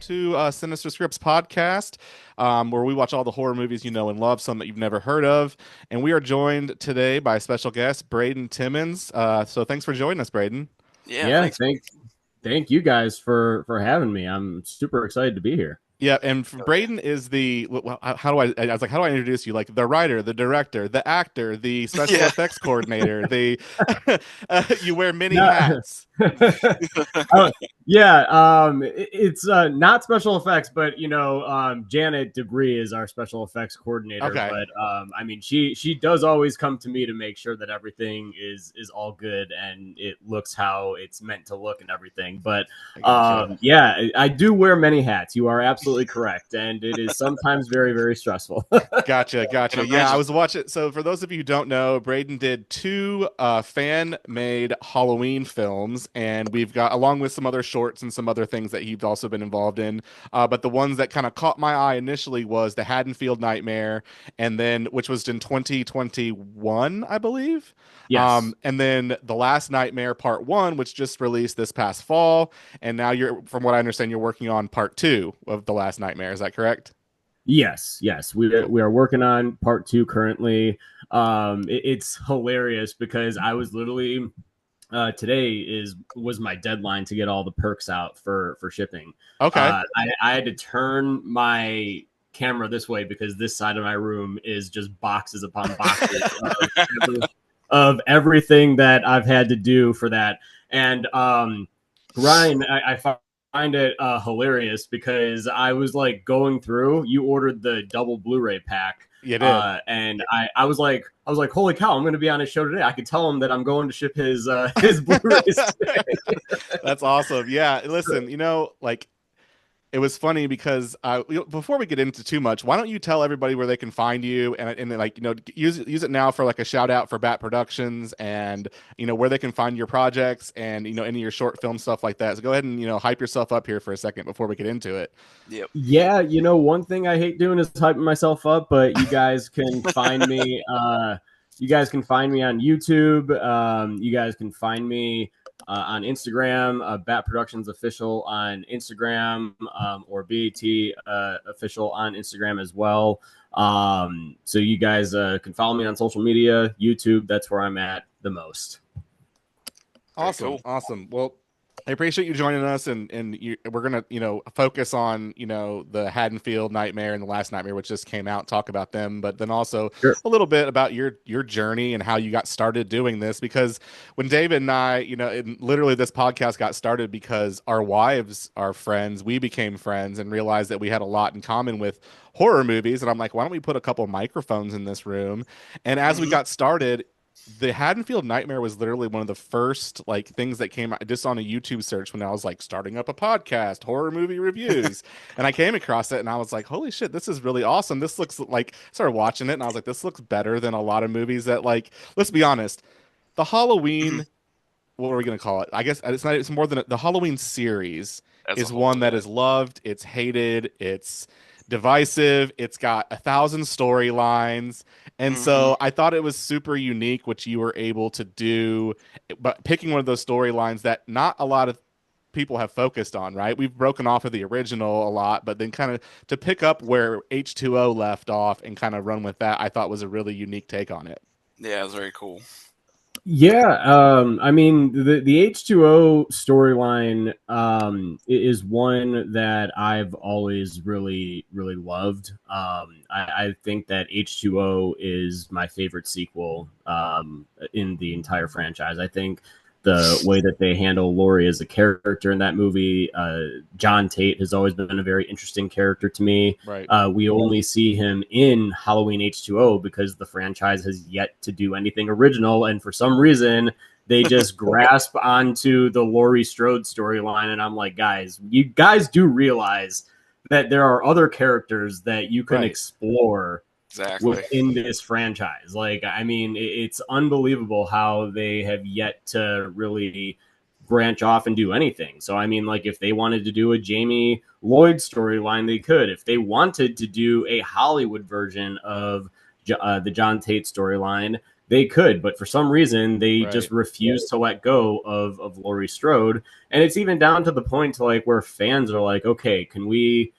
to Sinister Scripts podcast, where we watch all the horror movies you know and love, some that you've never heard of. And we are joined today by a special guest, Braden Timmons. So thanks for joining us, Braden. Yeah, Yeah, thanks. thank you guys for having me. I'm super excited to be here. Yeah, and Oh, yeah. Braden is the how do I was like, how do I introduce you? Like the writer, the director, the actor, the special Yeah. effects coordinator, the you wear many No, hats. oh, yeah, it's not special effects, but Janet Degree is our special effects coordinator. Okay. But I mean, she does always come to me to make sure that everything is all good and it looks how it's meant to look and everything. But I gotcha. yeah, I do wear many hats. You are absolutely correct, and it is sometimes very stressful. Gotcha, Can gotcha. Yeah, I imagine. was watching. So, for those of you who don't know, Braden did two fan-made Halloween films, and we've got, along with some other shorts and some other things that he's also been involved in. But the ones that kind of caught my eye initially was the Haddonfield Nightmare, and then which was in 2021, I believe. Yes. And then the Last Nightmare Part One, which just released this past fall, and now you're, from what I understand, you're working on Part Two of the Last Nightmare. Is that correct? Yes. We Cool. we are working on part two currently. It's hilarious because I was literally today was my deadline to get all the perks out for shipping. Okay. I had to turn my camera this way because this side of my room is just boxes upon boxes of everything that I've had to do for that. And Ryan, I find it hilarious because I was like going through. You ordered the double Blu-ray pack, You did. and I was like, holy cow, I'm going to be on his show today. I could tell him that I'm going to ship his Blu-rays today. That's awesome. Yeah. Listen, like it was funny because before we get into too much, why don't you tell everybody where they can find you and then, like, use it now for like a shout out for Bat Productions and, where they can find your projects and, any of your short film stuff like that. So go ahead and, hype yourself up here for a second before we get into it. Yep. Yeah, one thing I hate doing is hyping myself up, but you guys can find me. You guys can find me on YouTube. You guys can find me on Instagram, Bat Productions Official on Instagram, or BAT Official on Instagram as well. So you guys can follow me on social media, YouTube. That's where I'm at the most. Awesome. Cool. Awesome. Well, I appreciate you joining us, and we're gonna focus on the Haddonfield Nightmare and the Last Nightmare, which just came out. Talk about them, but then also Sure. a little bit about your journey and how you got started doing this. Because when David and I, literally this podcast got started because our wives are friends. We became friends and realized that we had a lot in common with horror movies. And I'm like, why don't we put a couple microphones in this room? And as we Hmm. got started, the Haddonfield Nightmare was literally one of the first like things that came out just on a YouTube search when I was like starting up a podcast, horror movie reviews, and I came across it and I was like, holy shit, this is really awesome. This looks like, started watching it and I was like, this looks better than a lot of movies that, like, let's be honest, the Hmm. Halloween, what are we gonna call it? I guess it's not. It's more than the Halloween series As a is whole, one that yeah. is loved. It's hated. It's divisive. It's got 1,000 storylines, and Hmm. so I thought it was super unique what you were able to do, but picking one of those storylines that not a lot of people have focused on. Right? We've broken off of the original a lot, but then kind of to pick up where H2O left off and kind of run with that, I thought was a really unique take on it. Yeah, it was very cool. Yeah, I mean the H2O storyline is one that I've always really loved. I think that H2O is my favorite sequel in the entire franchise. I think the way that they handle Laurie as a character in that movie, John Tate has always been a very interesting character to me. Right. We only see him in Halloween H2O because the franchise has yet to do anything original. And for some reason, they just grasp onto the Laurie Strode storyline. And I'm like, guys, you guys do realize that there are other characters that you can Right. explore Exactly. within this franchise. Like, I mean, it's unbelievable how they have yet to really branch off and do anything. So, I mean, like, if they wanted to do a Jamie Lloyd storyline, they could. If they wanted to do a Hollywood version of the John Tate storyline, they could, but for some reason they just Right. refuse to let go of Laurie Strode. And it's even down to the point to like where fans are like, okay, can we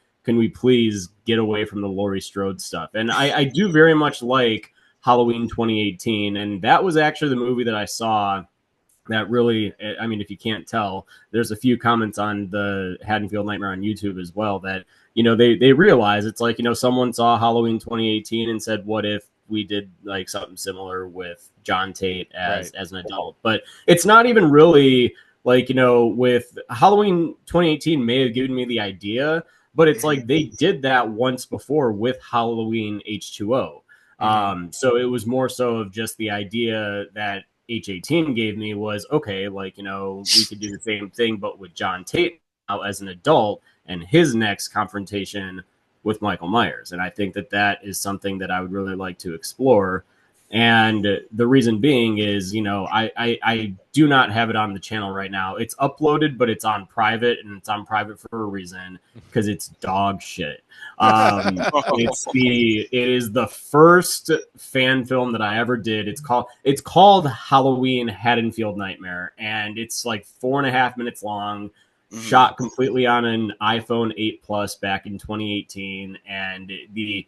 please get away from the Laurie Strode stuff? And I do very much like Halloween 2018, and that was actually the movie that I saw that really, I mean, if you can't tell, there's a few comments on the Haddonfield Nightmare on YouTube as well that, they realize it's like, someone saw Halloween 2018 and said, what if we did like something similar with John Tate as Right. an adult? But it's not even really like, with Halloween 2018 may have given me the idea, but it's Mhm. like they did that once before with Halloween H2O. Mhm. So it was more so of just the idea that H18 gave me was okay, like, we could do the same thing, but with John Tate now as an adult and his next confrontation with Michael Myers. And I think that that is something that I would really like to explore. And the reason being is, I do not have it on the channel right now. It's uploaded, but it's on private, and it's on private for a reason because it's dog shit. It is the first fan film that I ever did. It's called Halloween Haddonfield Nightmare, and it's like 4.5 minutes long, shot completely on an iPhone 8 Plus back in 2018, and the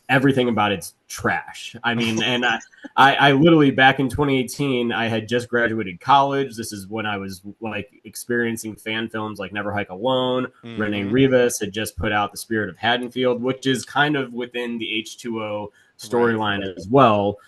everything about it's trash. I mean, and I literally back in 2018, I had just graduated college. This is when I was like experiencing fan films like Never Hike Alone. Rene Mhm. Rivas had just put out The Spirit of Haddonfield, which is kind of within the H2O Right. storyline as well.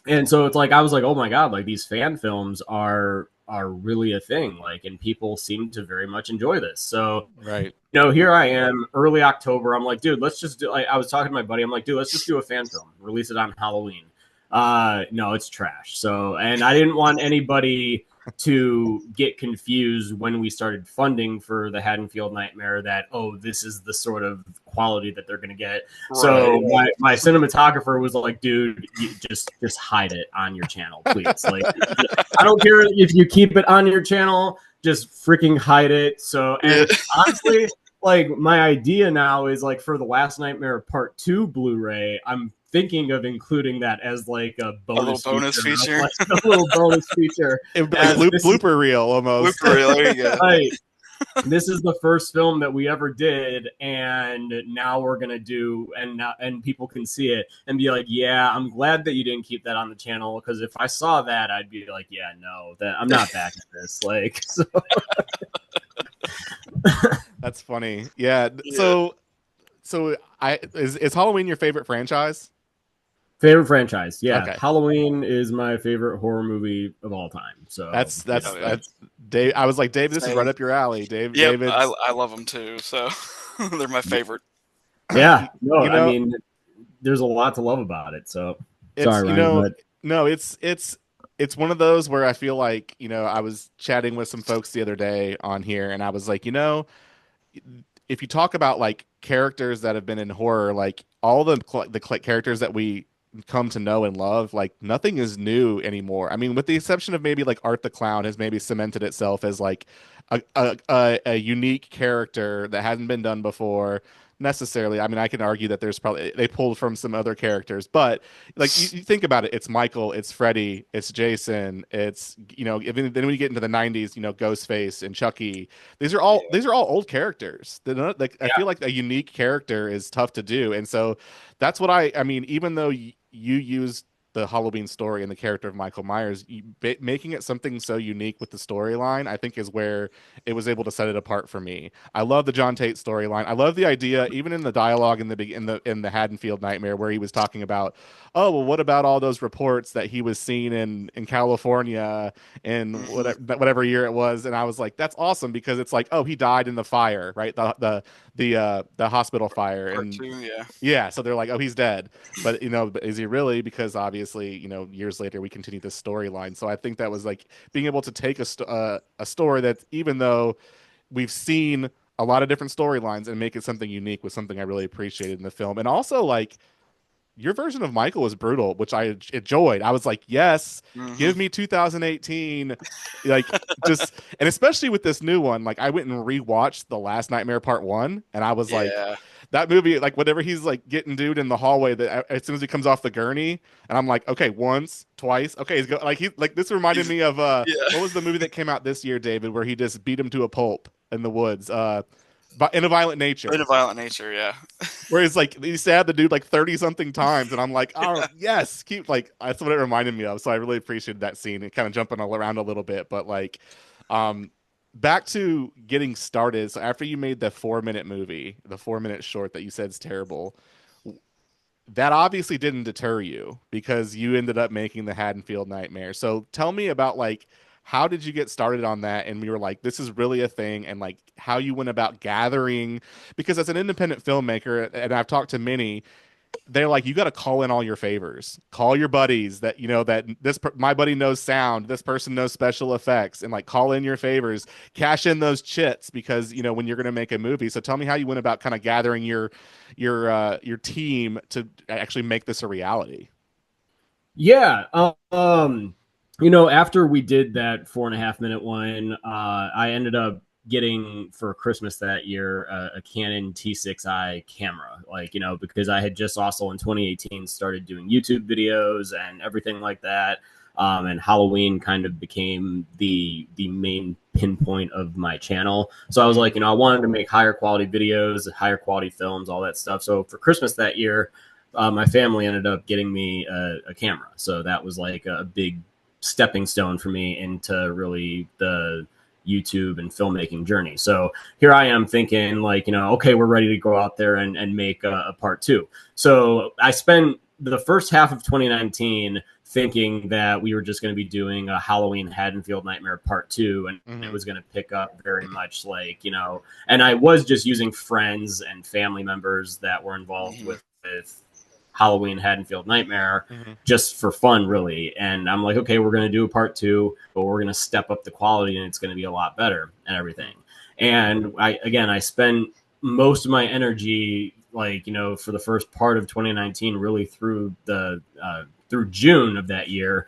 And so it's like I was like, oh my god, like these fan films are really a thing, like, and people seem to very much enjoy this. So Right. here I am, early October. I'm like, dude, let's just do. Like, I was talking to my buddy. I'm like, dude, let's just do a fan film, release it on Halloween. No, it's trash. So, and I didn't want anybody to get confused when we started funding for the Haddonfield Nightmare that, oh, this is the sort of quality that they're going to get. Right. So my cinematographer was like, dude, you just hide it on your channel, please. Like, I don't care if you keep it on your channel, just freaking hide it. So, Yeah. and honestly, like my idea now is like for the Last Nightmare Part 2 Blu-ray, I'm thinking of including that as like a little bonus bonus feature, feature. like a little bonus feature. It would be like As this is blooper reel almost. Blooper reel. There you go. right, this is the first film that we ever did, and now we're gonna do, and people can see it and be like, yeah, I'm glad that you didn't keep that on the channel, because if I saw that, I'd be like, yeah, no, that I'm not back at this. Like, so. That's funny. Yeah. Yeah. So I is Halloween your favorite franchise? Favorite franchise, yeah. Okay. Halloween is my favorite horror movie of all time. So That's yeah, that's Oh yeah. that's Dave. I was like, Dave, this is right Same. up your alley. Dave, Yep. David's I love them too. So they're my favorite. yeah. you, No, you I know, mean, there's a lot to love about it. So it's sorry, Ryan, but no, it's one of those where I feel like, I was chatting with some folks the other day on here and I was like, if you talk about like characters that have been in horror, like all the characters that we come to know and love, like nothing is new anymore. I mean, with the exception of maybe like Art the Clown has maybe cemented itself as like a unique character that hasn't been done before necessarily. I mean, I can argue that there's probably they pulled from some other characters, but like you think about it, it's Michael, it's Freddy, it's Jason, it's even then when you get into the 90s, Ghostface and Chucky. Yeah. These are all old characters. They're not, like I yeah, feel like a unique character is tough to do, and so that's what I mean. Even though you used the Halloween story and the character of Michael Myers, making it something so unique with the storyline, I think is where it was able to set it apart for me. I love the John Tate storyline. I love the idea, even in the dialogue in the Haddonfield Nightmare, where he was talking about, oh well, what about all those reports that he was seen in California in Hmm. whatever year it was, and I was like, that's awesome because it's like, oh, he died in the fire, right? The hospital fire, Part and two. Yeah. yeah, so they're like, oh, he's dead, but but is he really? Because obviously, years later we continue this storyline. So I think that was like being able to take a story that, even though we've seen a lot of different storylines, and make it something unique, was something I really appreciated in the film. And also, like, your version of Michael was brutal, which I enjoyed. I was like, yes, Hmm. give me 2018, like just, and especially with this new one, like I went and rewatched The Last Nightmare Part One, and I was like, Yeah. that movie, like whenever he's like getting dude in the hallway, that as soon as he comes off the gurney, and I'm like, okay, once, twice, okay, he's go like he like this reminded He's me of yeah. what was the movie that came out this year, David, where he just beat him to a pulp in the woods, but in a Violent In Nature, a violent nature, yeah. where he's like he stabbed the dude like 30 something times, and I'm like, oh yes, keep like that's what it reminded me of. So I really appreciated that scene and kind of jumping around a little bit, but like, um, back to getting started. So after you made the 4 minute movie, the 4 minute short that you said is terrible, that obviously didn't deter you because you ended up making the Haddonfield Nightmare. So tell me about like how did you get started on that and we were like this is really a thing and like how you went about gathering because as an independent filmmaker and I've talked to many they're like you got to call in all your favors call your buddies that you know that my buddy knows sound this person knows special effects and like call in your favors cash in those chits because you know when you're going to make a movie so tell me how you went about kind of gathering your team to actually make this a reality. Yeah. After we did that 4.5 minute one, I ended up getting for Christmas that year a Canon T6i camera, because I had just also in 2018 started doing YouTube videos and everything like that. And Halloween kind of became the main pinpoint of my channel. So I was like, I wanted to make higher quality videos, higher quality films, all that stuff. So for Christmas that year, my family ended up getting me a camera. So that was like a big stepping stone for me into really the YouTube and filmmaking journey. So here I am thinking okay, we're ready to go out there and make a part two. So I spent the first half of 2019 thinking that we were just going to be doing a Halloween Haddonfield Nightmare part two. And it was going to pick up very much and I was just using friends and family members that were involved with Halloween Haddonfield Nightmare just for fun, really. And I'm like, okay, we're going to do a part two, but we're going to step up the quality and it's going to be a lot better and everything. And I spent most of my energy, for the first part of 2019, really through through June of that year,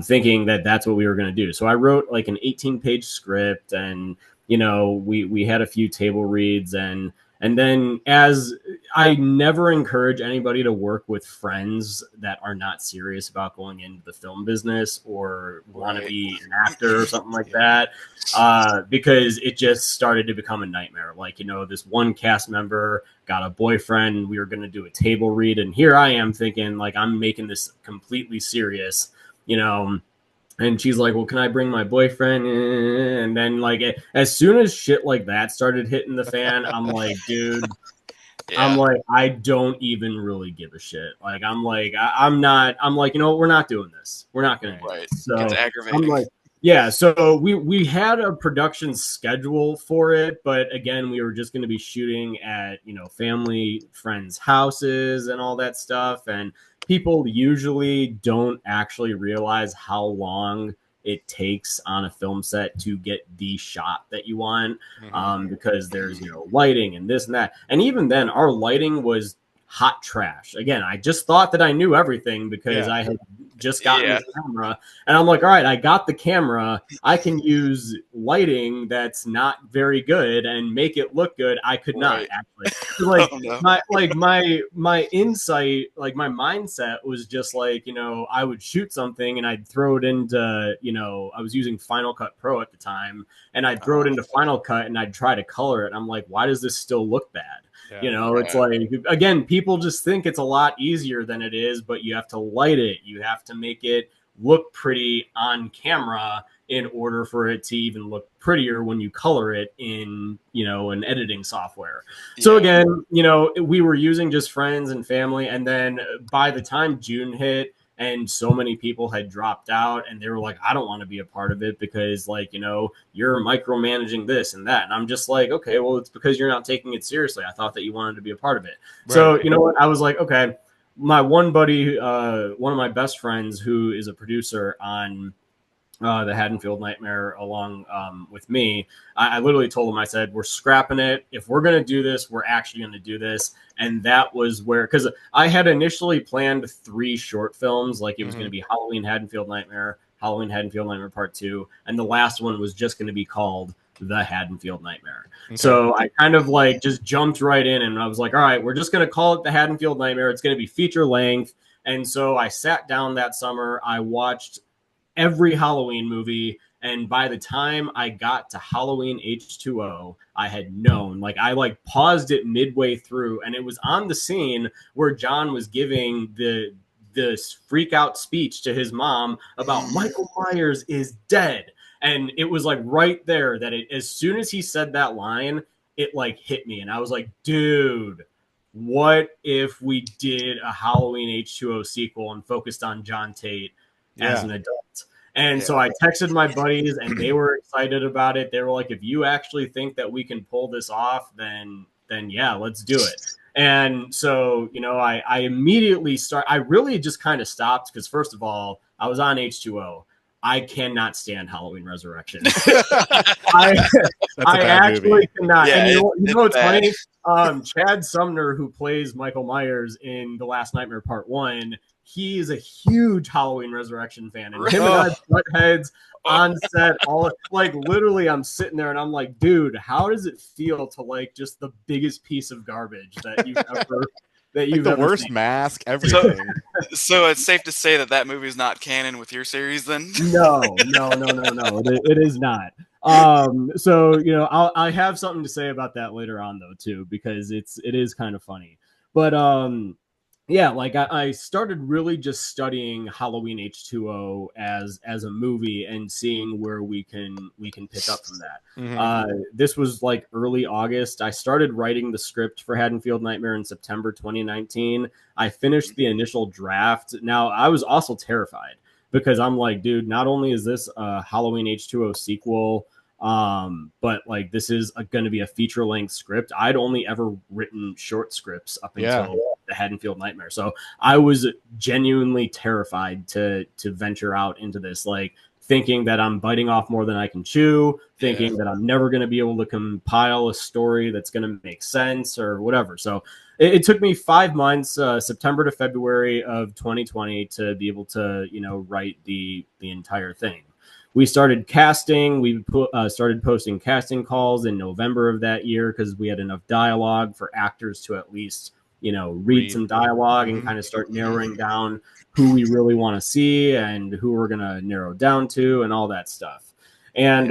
thinking that that's what we were going to do. So I wrote like an 18-page script and, we had a few table reads and then as I never encourage anybody to work with friends that are not serious about going into the film business or want to be an actor or something like that, because it just started to become a nightmare. This one cast member got a boyfriend. We were going to do a table read. And here I am thinking I'm making this completely serious, and she's like, well, can I bring my boyfriend? And then as soon as shit like that started hitting the fan, I'm like, dude, I'm like, I don't even really give a shit. I'm not, we're not doing this. We're not going to do this. So It's aggravating. I'm like, yeah. So we had a production schedule for it, but again, we were just going to be shooting at, family friends' houses and all that stuff. And people usually don't actually realize how long it takes on a film set to get the shot that you want, because there's lighting and this and that. And even then, our lighting was hot trash. Again, I just thought that I knew everything because I had just gotten the camera, and I'm like, all right, I got the camera. I can use lighting that's not very good and make it look good. I could not actually. My insight, my mindset was just I would shoot something and I'd throw it into, I was using Final Cut Pro at the time, and I'd throw it into Final Cut and I'd try to color it. And I'm like, why does this still look bad? It's again, people just think it's a lot easier than it is, but you have to light it. You have to make it look pretty on camera in order for it to even look prettier when you color it in, an editing software. So again, we were using just friends and family. And then by the time June hit, and so many people had dropped out and they were like, I don't want to be a part of it because you're micromanaging this and that. And I'm just like, okay, well, it's because you're not taking it seriously. I thought that you wanted to be a part of it. Right. So, you know what? I was like, okay, my one buddy, one of my best friends who is a producer on the Haddonfield Nightmare along with me. I literally told him, I said, we're scrapping it. If we're going to do this, we're actually going to do this. And that was where, because I had initially planned 3 short films, like it was going to be Halloween Haddonfield Nightmare, Halloween Haddonfield Nightmare Part 2, and the last one was just going to be called The Haddonfield Nightmare. Okay. So I kind of like just jumped right in, and I was like, all right, we're just going to call it The Haddonfield Nightmare. It's going to be feature length. And so I sat down that summer. I watched every Halloween movie, and by the time I got to Halloween H2O, I had known, like I like paused it midway through, and it was on the scene where John was giving this freak out speech to his mom about Michael Myers is dead. And it was like right there that as soon as he said that line, it like hit me. And I was like, dude, what if we did a Halloween H2O sequel and focused on John Tate as an adult? And so I texted my buddies, and they were excited about it. They were like, if you actually think that we can pull this off, then yeah, let's do it. And so, you know, I immediately I really just kind of stopped because, first of all, I was on H2O. I cannot stand Halloween Resurrection. I actually cannot. Yeah, and you know what's funny? Chad Sumner, who plays Michael Myers in The Last Nightmare Part 1, he is a huge Halloween Resurrection fan. And him and I butt heads on set. Like literally, I'm sitting there and I'm like, dude, how does it feel to like just the biggest piece of garbage that you've ever the worst seen? Mask, everything. So it's safe to say that movie is not canon with your series, then? No. It is not. So you know, I have something to say about that later on though too, because it is kind of funny. But yeah, like I started really just studying Halloween H2O as a movie and seeing where we can pick up from that. This was like early August. I started writing the script for Haddonfield Nightmare in September 2019. I finished the initial draft. Now, I was also terrified because I'm like, dude, not only is this a Halloween H2O sequel, but like this is going to be a feature-length script. I'd only ever written short scripts up until the Haddonfield Nightmare, so I was genuinely terrified to venture out into this, like thinking that I'm biting off more than I can chew, thinking that I'm never going to be able to compile a story that's going to make sense or whatever. So it took me 5 months, September to February of 2020, to be able to, you know, write the entire thing. We started casting. We started posting casting calls in November of that year because we had enough dialogue for actors to at least, you know, read some dialogue and kind of start narrowing down who we really want to see and who we're going to narrow down to and all that stuff. And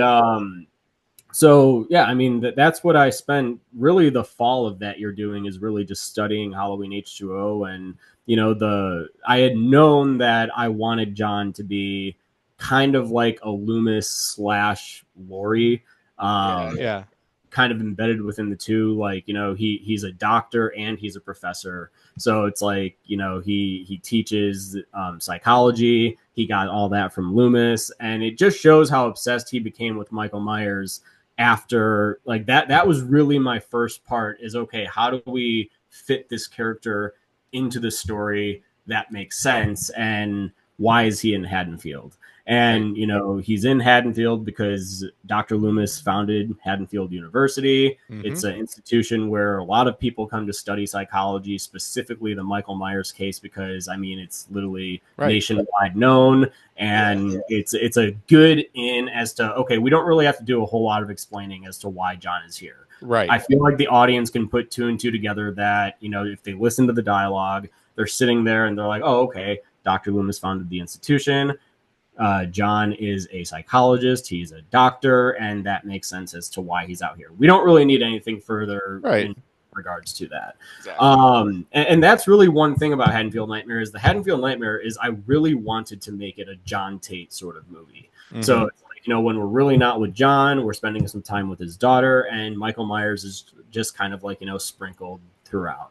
so, yeah, I mean, that's what I spent really the fall of that year doing, is really just studying Halloween H2O. And, you know, I had known that I wanted John to be kind of like a Loomis / Laurie, kind of embedded within the two. Like, you know, he's a doctor and he's a professor, so it's like, you know, he teaches psychology. He got all that from Loomis, and it just shows how obsessed he became with Michael Myers after, like, that was really my first part, is okay, how do we fit this character into the story that makes sense, and why is he in Haddonfield? And, you know, he's in Haddonfield because Dr. Loomis founded Haddonfield University. It's an institution where a lot of people come to study psychology, specifically the Michael Myers case, because, I mean, it's literally nationwide known. And it's a good in as to, okay, we don't really have to do a whole lot of explaining as to why John is here. Right. I feel like the audience can put 2 and 2 together, that, you know, if they listen to the dialogue, they're sitting there and they're like, oh, okay, Dr. Loomis founded the institution. John is a psychologist, he's a doctor, and that makes sense as to why he's out here. We don't really need anything further in regards to that. Exactly. And that's really one thing about Haddonfield Nightmare, is the Haddonfield Nightmare is, I really wanted to make it a John Tate sort of movie. So it's like, you know, when we're really not with John, we're spending some time with his daughter, and Michael Myers is just kind of like, you know, sprinkled throughout.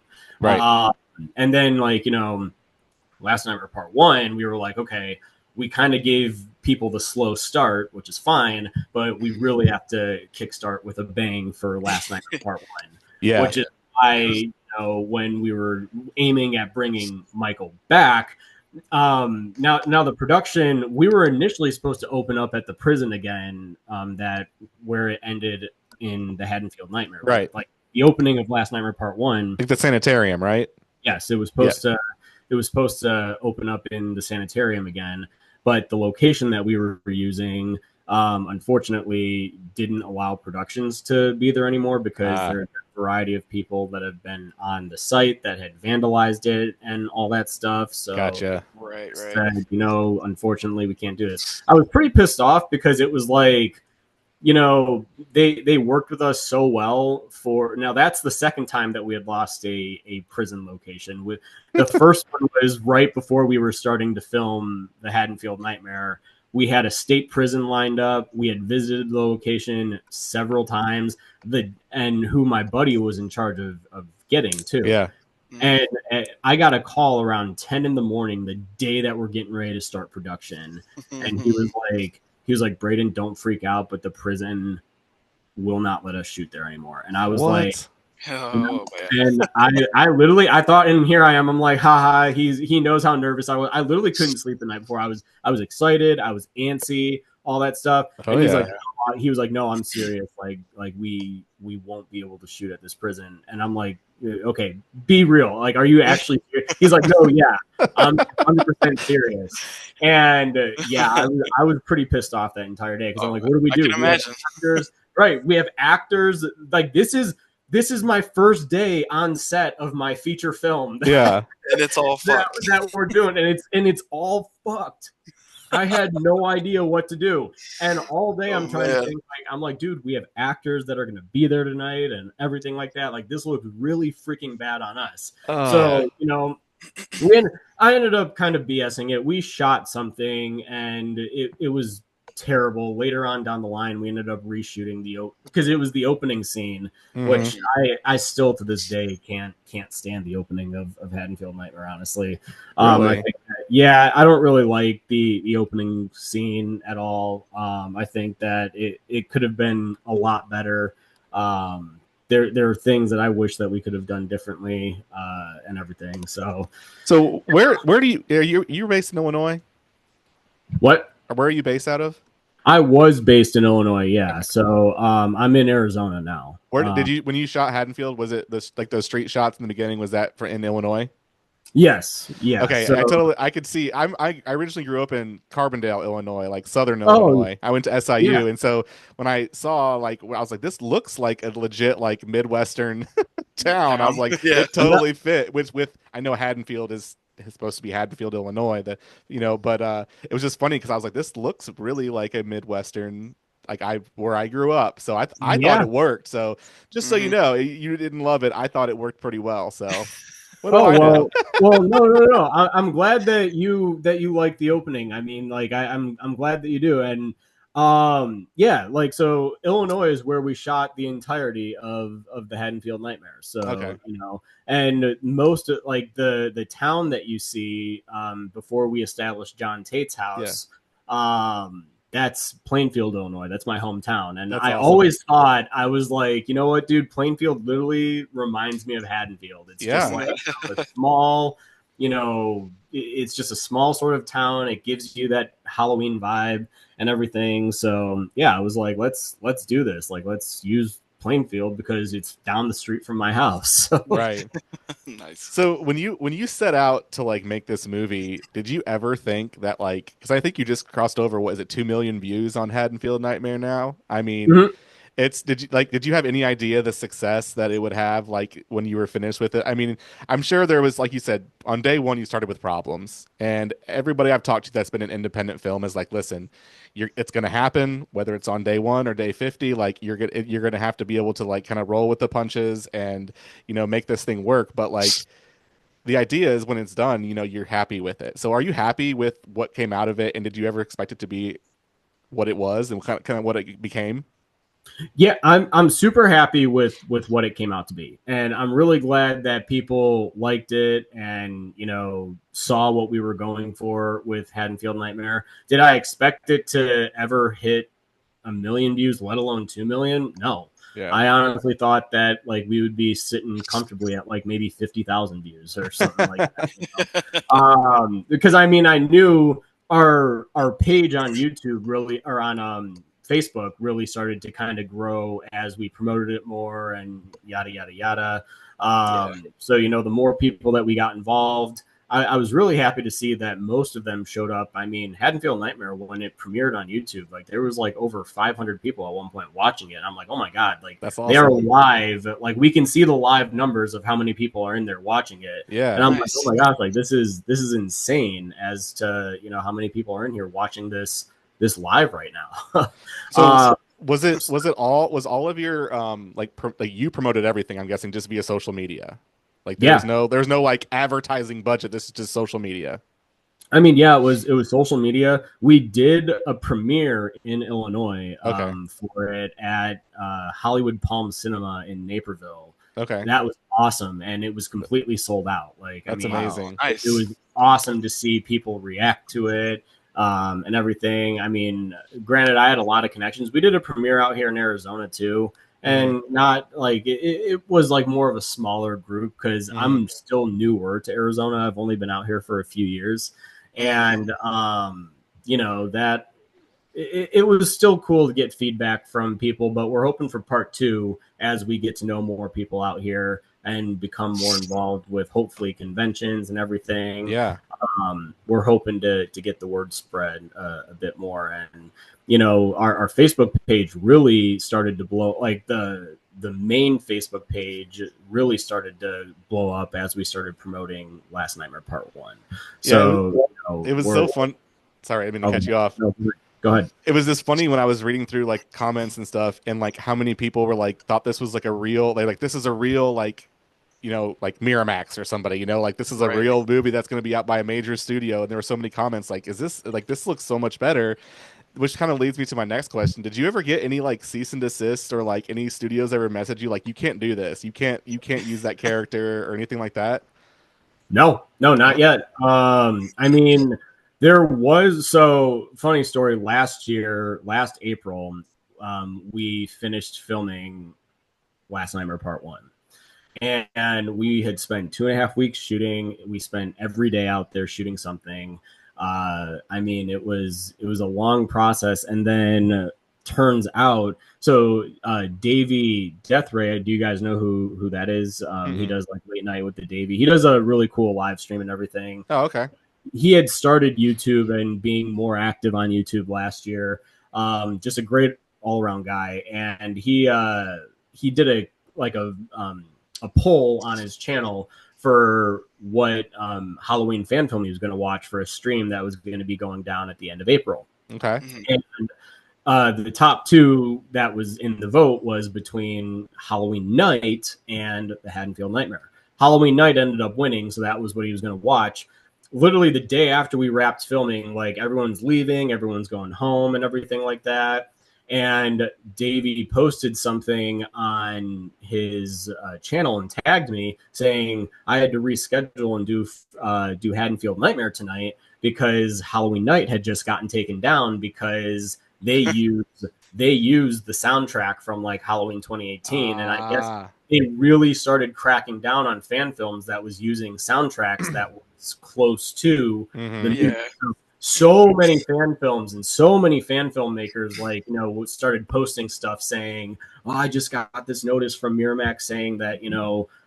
And then, like, you know, Last Nightmare Part 1, we were like, okay, we kind of gave people the slow start, which is fine, but we really have to kickstart with a bang for Last Nightmare Part 1. Which is why, you know, when we were aiming at bringing Michael back, Now the production, we were initially supposed to open up at the prison again, that where it ended in the Haddonfield Nightmare, Right. like the opening of Last Nightmare Part 1. Like the sanitarium, right? Yes, it was Yeah. supposed to open up in the sanitarium again, but the location that we were using, unfortunately, didn't allow productions to be there anymore because there are a variety of people that have been on the site that had vandalized it and all that stuff. So, Gotcha. Right. said, unfortunately, we can't do this. I was pretty pissed off because it was like, they worked with us so well for now. That's the second time that we had lost a prison location. With the first one was right before we were starting to film the Haddonfield Nightmare. We had a state prison lined up. We had visited the location several times. And who my buddy was in charge of getting too. Yeah. And I got a call around 10 in the morning the day that we're getting ready to start production, and he was like, Braden, don't freak out, but the prison will not let us shoot there anymore. And I was like, and I literally, I thought, and here I am, I'm like, haha, he knows how nervous I was. I literally couldn't sleep the night before. I was excited, I was antsy, all that stuff. Oh, and yeah. he was like, no, I'm serious. Like we won't be able to shoot at this prison. And I'm like, okay, be real. Like, are you actually serious? He's like, no, yeah, I'm 100% serious. And I was pretty pissed off that entire day because I'm like, what do we do? I can imagine. Right, we have actors. Like, this is my first day on set of my feature film. Yeah, and it's all fucked that we're doing, and it's all fucked. I had no idea what to do, and all day I'm trying to think. I'm like, dude, we have actors that are going to be there tonight, and everything like that. Like, this looks really freaking bad on us. So I ended up kind of BSing it. We shot something, and it was terrible. Later on down the line, we ended up reshooting because it was the opening scene, which I still to this day can't stand the opening of Haddonfield Nightmare, honestly. Really? I think I don't really like the opening scene at all. I think that it could have been a lot better. There are things that I wish that we could have done differently, and everything. So where do you're based in Illinois? What? Where are you based out of? I was based in Illinois, yeah. So I'm in Arizona now. Where did you, when you shot Haddonfield, was it like those street shots in the beginning? Was that in Illinois? Yes. Yeah. Okay. So, I could see. I originally grew up in Carbondale, Illinois, like Southern Illinois. I went to SIU, and so when I saw I was like, this looks like a legit like Midwestern town. I was like, it totally fit. With I know Haddonfield is supposed to be Haddonfield, Illinois. But it was just funny because I was like, this looks really like a Midwestern, like where I grew up. So I thought it worked. So just so you know, you didn't love it. I thought it worked pretty well. So. Well, no. I'm glad that you like the opening. I mean, like I'm glad that you do. And so Illinois is where we shot the entirety of the Haddonfield Nightmare. So and most of like the town that you see before we established John Tate's house, that's Plainfield, Illinois. That's my hometown. And I always thought, I was like, you know what, dude, Plainfield literally reminds me of Haddonfield. It's just like a small, it's just a small sort of town. It gives you that Halloween vibe and everything. So I was like, let's do this. Like, let's use Plainfield because it's down the street from my house. Right. Nice. So when you set out to like make this movie, did you ever think that because I think you just crossed over, what is it, 2 million views on Haddonfield Nightmare now? I mean, did you have any idea the success that it would have when you were finished with it? I mean, I'm sure there was, like you said, on day one you started with problems, and everybody I've talked to that's been an independent film is like, listen, it's going to happen whether it's on day 1 or day 50. Like you're going to have to be able to kind of roll with the punches and make this thing work. But the idea is when it's done, you're happy with it. So are you happy with what came out of it, and did you ever expect it to be what it was and kind of what it became? Yeah, I'm super happy with what it came out to be, and I'm really glad that people liked it and saw what we were going for with Haddonfield Nightmare. Did I expect it to ever hit 1 million views, let alone 2 million? No. Yeah. I honestly thought that like we would be sitting comfortably at like maybe 50,000 views or something like that. Because I mean, I knew our page on YouTube really, or on Facebook really started to kind of grow as we promoted it more and yada yada yada. So the more people that we got involved, I was really happy to see that most of them showed up. I mean, Haddonfield Nightmare, when it premiered on YouTube, like there was like over 500 people at one point watching it. I'm like, oh my god, like That's they are awesome. live. Like we can see the live numbers of how many people are in there watching it. Yeah. And I'm like, Nice. oh my gosh, like this is insane as to how many people are in here watching this live right now. So was all of your like you promoted everything, I'm guessing, just via social media? Like there's Yeah. no like advertising budget. This is just social media. I mean, yeah, it was social media. We did a premiere in Illinois Okay. for it at Hollywood Palm Cinema in Naperville. Okay. That was awesome, and it was completely sold out. Like, That's I mean, amazing. Nice. it was awesome to see people react to it and everything. I mean, granted, I had a lot of connections. We did a premiere out here in Arizona too, and not like it was like more of a smaller group because I'm still newer to Arizona. I've only been out here for a few years, and that it was still cool to get feedback from people, but we're hoping for part 2 as we get to know more people out here and become more involved with hopefully conventions and everything. Yeah. We're hoping to get the word spread a bit more, and our Facebook page really started to blow. Like the main Facebook page really started to blow up as we started promoting Last Nightmare Part 1. So it was so fun. Sorry, I didn't mean to cut you off. No, go ahead. It was just funny when I was reading through like comments and stuff, and like how many people were like thought this was like a real, like this is a real like like Miramax or somebody, like this is a real movie that's going to be out by a major studio. And there were so many comments like, is this like, this looks so much better, which kind of leads me to my next question. Did you ever get any like cease and desist or like any studios ever message you like, you can't do this, you can't use that character or anything like that? No, not yet. I mean, there was, so funny story, last April, we finished filming Last Nightmare Part 1. And we had spent 2.5 weeks shooting. We spent every day out there shooting something. I mean, it was a long process. And then turns out, so Davey Deathray, do you guys know who that is? He does like Late Night with the Davey. He does a really cool live stream and everything. Oh, okay. He had started YouTube and being more active on YouTube last year. Just a great all-around guy. And he did a poll on his channel for what Halloween fan film he was going to watch for a stream that was going to be going down at the end of April. Okay. And the top 2 that was in the vote was between Halloween Night and the Haddonfield Nightmare. Halloween Night ended up winning, so that was what he was going to watch. Literally the day after we wrapped filming, like everyone's leaving, everyone's going home and everything like that. And Davey posted something on his channel and tagged me saying I had to reschedule and do Haddonfield Nightmare tonight because Halloween Night had just gotten taken down because they used the soundtrack from like Halloween 2018, and I guess they really started cracking down on fan films that was using soundtracks that was close to the music. So many fan films and so many fan filmmakers started posting stuff saying, oh, I just got this notice from Miramax saying that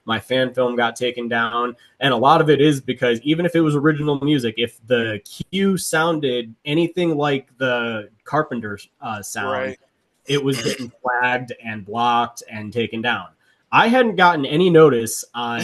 my fan film got taken down. And a lot of it is because even if it was original music, if the cue sounded anything like the Carpenter sound, it was getting flagged and blocked and taken down. I hadn't gotten any notice on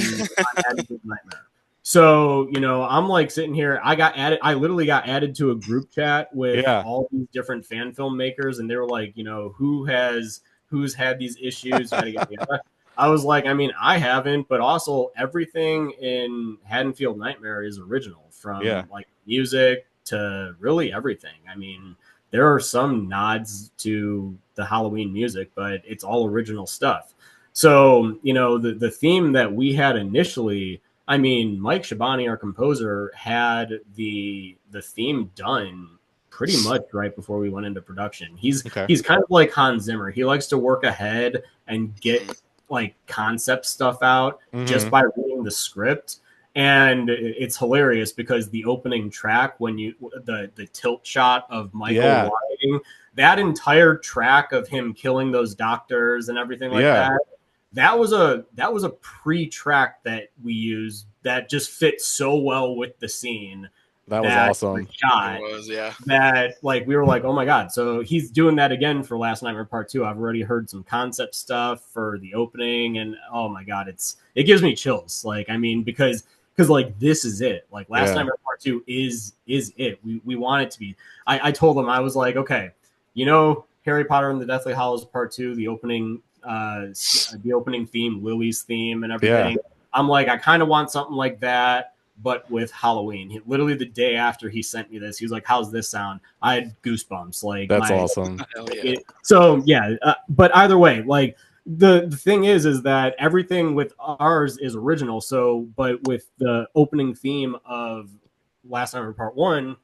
Haddonfield Nightmare. So, I'm like sitting here, I literally got added to a group chat with all these different fan filmmakers, and they were like, who's had these issues? I was like, I mean, I haven't, but also everything in Haddonfield Nightmare is original, from like music to really everything. I mean, there are some nods to the Halloween music, but it's all original stuff. So, the theme that we had initially, I mean, Mike Shabani, our composer, had the theme done pretty much right before we went into production. He's Okay. kind of like Hans Zimmer. He likes to work ahead and get like concept stuff out just by reading the script. And it's hilarious because the opening track, when the tilt shot of Michael riding, that entire track of him killing those doctors and everything like that was a pre-track that we used that just fit so well with the scene. That was awesome. Shot it was, yeah. That like we were like, oh my god! So he's doing that again for Last Nightmare Part 2. I've already heard some concept stuff for the opening, and oh my god, it gives me chills. Like, I mean, because like this is it. Like Last Nightmare Part 2 is it. We want it to be. I told him, I was like, okay, Harry Potter and the Deathly Hallows Part 2, the opening theme, Lily's theme, and everything. Yeah. I'm like, I kind of want something like that, but with Halloween. Literally the day after he sent me this, he was like, how's this sound? I had goosebumps. Like, that's awesome. But either way, like the thing is that everything with ours is original. So, but with the opening theme of Last Nightmare Part 1,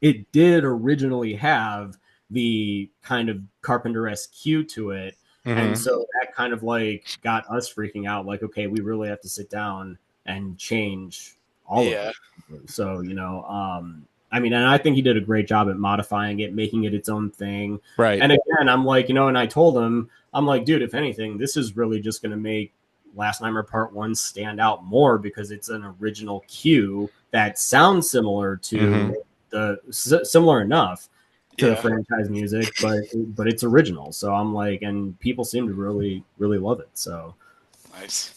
it did originally have the kind of Carpenter-esque cue to it. And so that kind of like got us freaking out. Like, okay, we really have to sit down and change all of it. So, I mean, and I think he did a great job at modifying it, making it its own thing. Right. And again, I'm like, and I told him, I'm like, dude, if anything, this is really just going to make Last Nightmare Part 1 stand out more because it's an original cue that sounds similar to similar enough to the franchise music, but it's original. So I'm like, and people seem to really, really love it. So nice.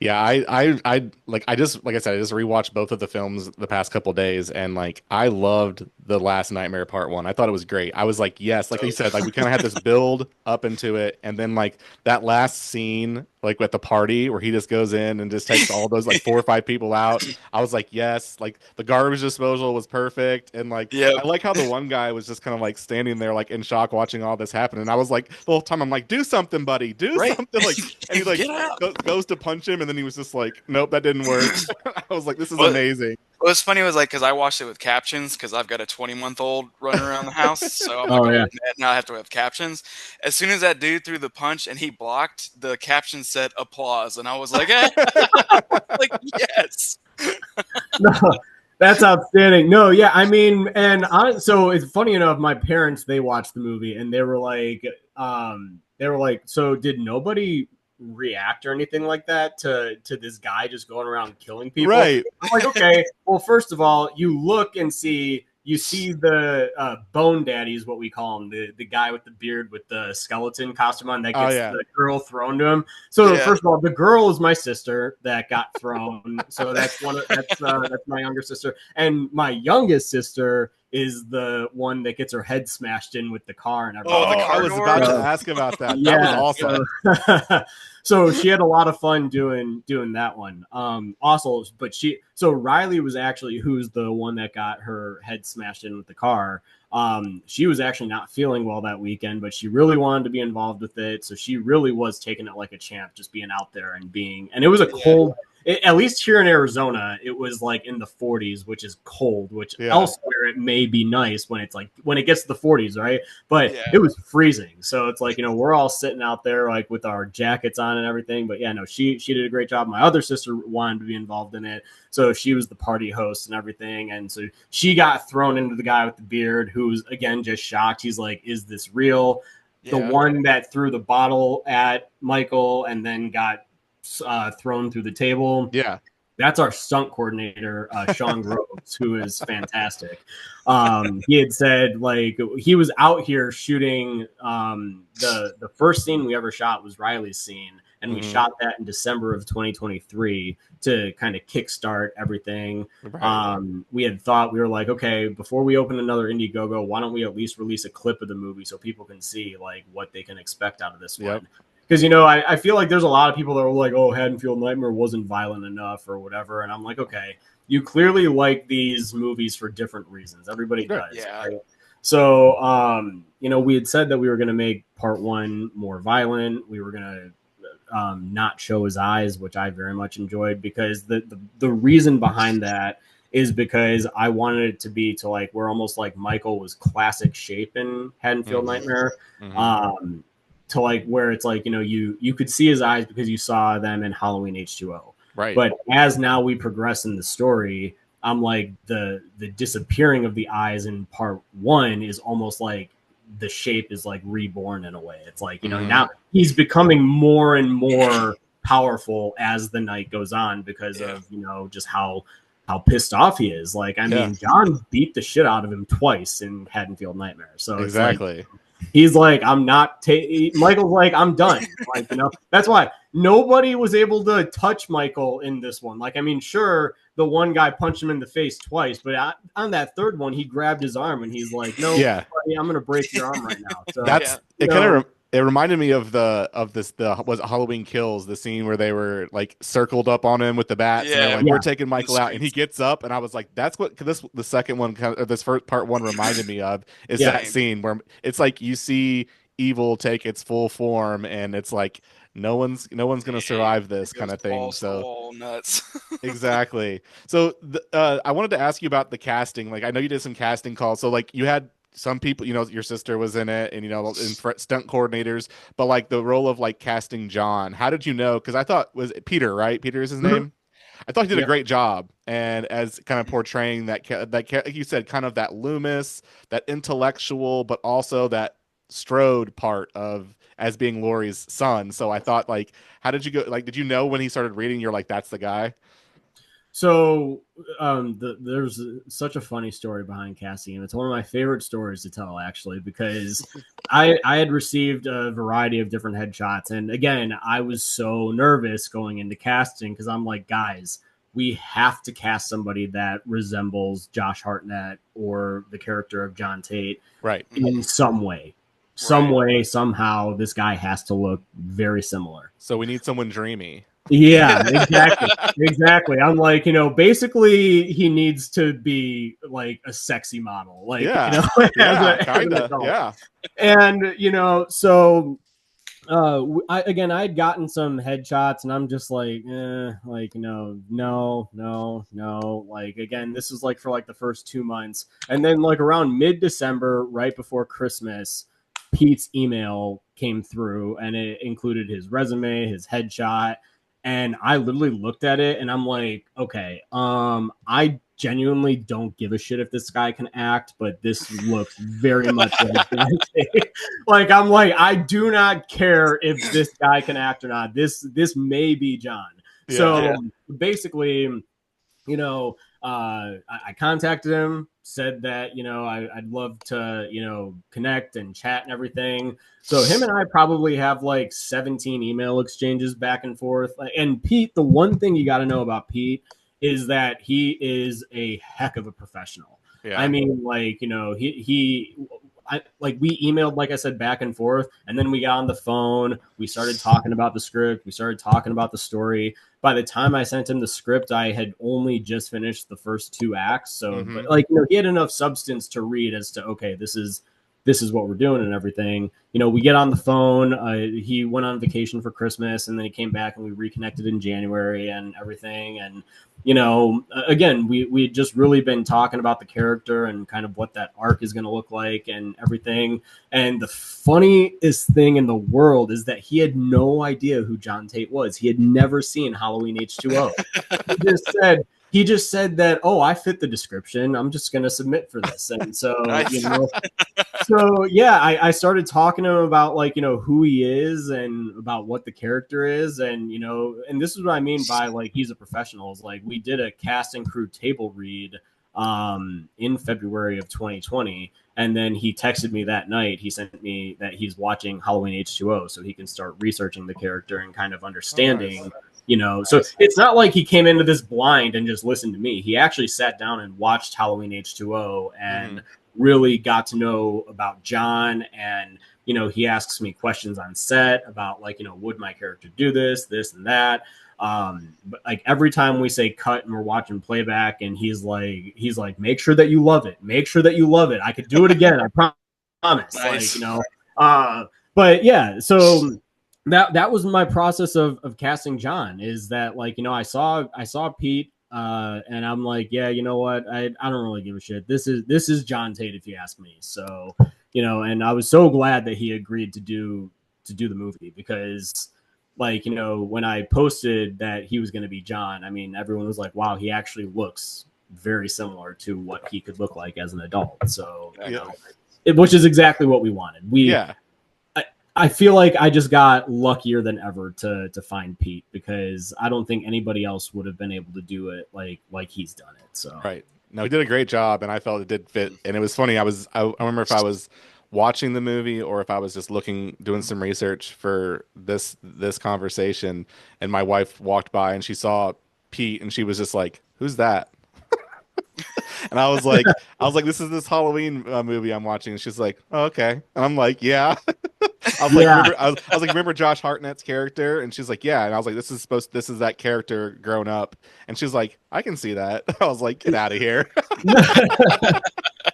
Yeah, I like I just rewatched both of the films the past couple days, and like I loved the Last Nightmare Part 1. I thought it was great. I was like, yes, like you said, like we kind of had this build up into it, and then like that last scene, like at the party where he just goes in and just takes all those like 4 or 5 people out. I was like, yes, like the garbage disposal was perfect, and like I like how the one guy was just kind of like standing there like in shock watching all this happen, and I was like the whole time I'm like, do something, buddy, do something, like, and he like goes to punch him, and then he was just like, nope, that didn't work. I was like, this is amazing. What's funny was like, because I watched it with captions because I've got a 20-month-old running around the house, so I'm like, now I have to have captions. As soon as that dude threw the punch and he blocked, the caption said applause, and I was like, like yes. No, that's outstanding. No, yeah, I mean, and so it's funny enough. My parents, they watched the movie and they were like, so did nobody react or anything like that to this guy just going around killing people? Right. I'm like, okay, well, first of all, you look and see the Bone Daddy is what we call him, the guy with the beard with the skeleton costume on that gets the girl thrown to him. So first of all, the girl is my sister that got thrown. So that's that's my younger sister, and my youngest sister is the one that gets her head smashed in with the car and everything. I was about to ask about that. That was awesome. So she had a lot of fun doing that one. Also, but so Riley was actually, who's the one that got her head smashed in with the car. She was actually not feeling well that weekend, but she really wanted to be involved with it. So she really was taking it like a champ, just being out there and and it was a cold, at least here in Arizona, it was like in the 40s, which is cold, which elsewhere it may be nice when it gets to the 40s, right? But it was freezing. So it's like, we're all sitting out there like with our jackets on and everything. But yeah, no, she did a great job. My other sister wanted to be involved in it. So she was the party host and everything. And so she got thrown into the guy with the beard, who's again just shocked. He's like, is this real? The one that threw the bottle at Michael and then got thrown through the table. Yeah. That's our stunt coordinator, Sean Groves, who is fantastic. He had said like he was out here shooting the first scene we ever shot was Riley's scene. And we shot that in December of 2023 to kind of kickstart everything. Right. We were like, okay, before we open another Indiegogo, why don't we at least release a clip of the movie so people can see like what they can expect out of this one. Because, I feel like there's a lot of people that are like, oh, Haddonfield Nightmare wasn't violent enough or whatever. And I'm like, okay, you clearly like these movies for different reasons. Everybody does. Yeah. Right? So, we had said that we were going to make part 1 more violent. We were going to not show his eyes, which I very much enjoyed, because the reason behind that is because I wanted it to be to like where almost like Michael was classic shape in Haddonfield Nightmare. To like where it's like, you know, you could see his eyes because you saw them in Halloween H2O. Right. But as now we progress in the story, I'm like the disappearing of the eyes in part 1 is almost like the shape is like reborn in a way. It's like, you know, now he's becoming more and more powerful as the night goes on because of, you know, just how pissed off he is. Like, I mean, John beat the shit out of him twice in Haddonfield Nightmare. So it's like, he's like, I'm not Michael's like, I'm done. Like, you know, that's why nobody was able to touch Michael in this one. Like, I mean, sure, the one guy punched him in the face twice, but on that third one, he grabbed his arm and he's like, no, buddy, I'm going to break your arm right now. So that's, it kind of, it reminded me of the was it Halloween Kills, the scene where they were like circled up on him with the bats, and they're like, we're taking Michael out, and he gets up, and I was like, that's what the second one, or this first part 1 reminded me of, is that scene where it's like you see evil take its full form, and it's like no one's gonna survive this kind of thing. So nuts. Exactly. So I wanted to ask you about the casting. Like, I know you did some casting calls, so like you had some people, you know, your sister was in it, and you know, stunt coordinators, but like the role of like casting John, how did you know? Because I thought, was it Peter, right? Peter is his name. I thought he did a great job, and as kind of portraying that like you said, kind of that Loomis, that intellectual, but also that Strode part of as being Laurie's son. So I thought, like, how did you go? Like, did you know when he started reading, you're like, that's the guy? So there's such a funny story behind casting him. It's one of my favorite stories to tell, actually, because I had received a variety of different headshots. And again, I was so nervous going into casting because I'm like, guys, we have to cast somebody that resembles Josh Hartnett or the character of John Tate in some way. Some way, somehow, this guy has to look very similar. So we need someone dreamy. Yeah, exactly. I'm like, you know, basically he needs to be like a sexy model, like, you know, yeah. And, you know, so I had gotten some headshots, and I'm just like, like, you know, no. Like, again, this is like for like the first 2 months, and then like around mid-December, right before Christmas, Pete's email came through, and it included his resume, his headshot. And I literally looked at it and I'm like, okay, I genuinely don't give a shit if this guy can act, but this looks very much like like, I'm like, I do not care if this guy can act or not. This may be John. Basically, you know, I contacted him, said that, you know, I'd love to, you know, connect and chat and everything. So him and I probably have like 17 email exchanges back and forth. And Pete, the one thing you got to know about Pete is that he is a heck of a professional. I mean, like, you know, we emailed, like I said, back and forth, and then we got on the phone. We started talking about the script. We started talking about the story. By the time I sent him the script, I had only just finished the first 2 acts. So, but like, you know, he had enough substance to read as to, okay, this is what we're doing and everything. You know, we get on the phone. He went on vacation for Christmas, and then he came back, and we reconnected in January and everything. And, you know, again, we had just really been talking about the character and kind of what that arc is going to look like and everything. And the funniest thing in the world is that he had no idea who John Tate was. He had never seen Halloween H2O. He just said that, oh, I fit the description. I'm just going to submit for this. And so, you know, I started talking to him about, like, you know, who he is and about what the character is. And, you know, and this is what I mean by, like, he's a professional. Is like, we did a cast and crew table read in February of 2020. And then he texted me that night. He sent me that he's watching Halloween H2O so he can start researching the character and kind of understanding, you know. So it's not like he came into this blind and just listened to me. He actually sat down and watched Halloween H2O and really got to know about John. And, you know, he asks me questions on set about, like, you know, would my character do this and that. But like every time we say cut and we're watching playback, and he's like, make sure that you love it. Make sure that you love it. I could do it again. I promise. Nice. Like, you know, but yeah, so that was my process of casting John, is that, like, you know, I saw Pete And I'm like, yeah, you know what? I don't really give a shit. This is John Tate, if you ask me. So, and I was so glad that he agreed to do the movie, because like, when I posted that he was going to be John, I mean, everyone was like, wow, he actually looks very similar to what he could look like as an adult. So, which is exactly what we wanted. I feel like I just got luckier than ever to find Pete, because I don't think anybody else would have been able to do it like he's done it. So right. No, he did a great job, and I felt it did fit. And it was funny. I remember if I was watching the movie or if I was just doing some research for this conversation, and my wife walked by and she saw Pete, and she was just like, "Who's that?" And I was like, "This is this Halloween movie I'm watching." And she's like, "Oh, okay." And I'm like, "Yeah." I was like, remember Josh Hartnett's character? And she's like, yeah. And I was like, this is that character grown up. And she's like, I can see that. I was like, get out of here.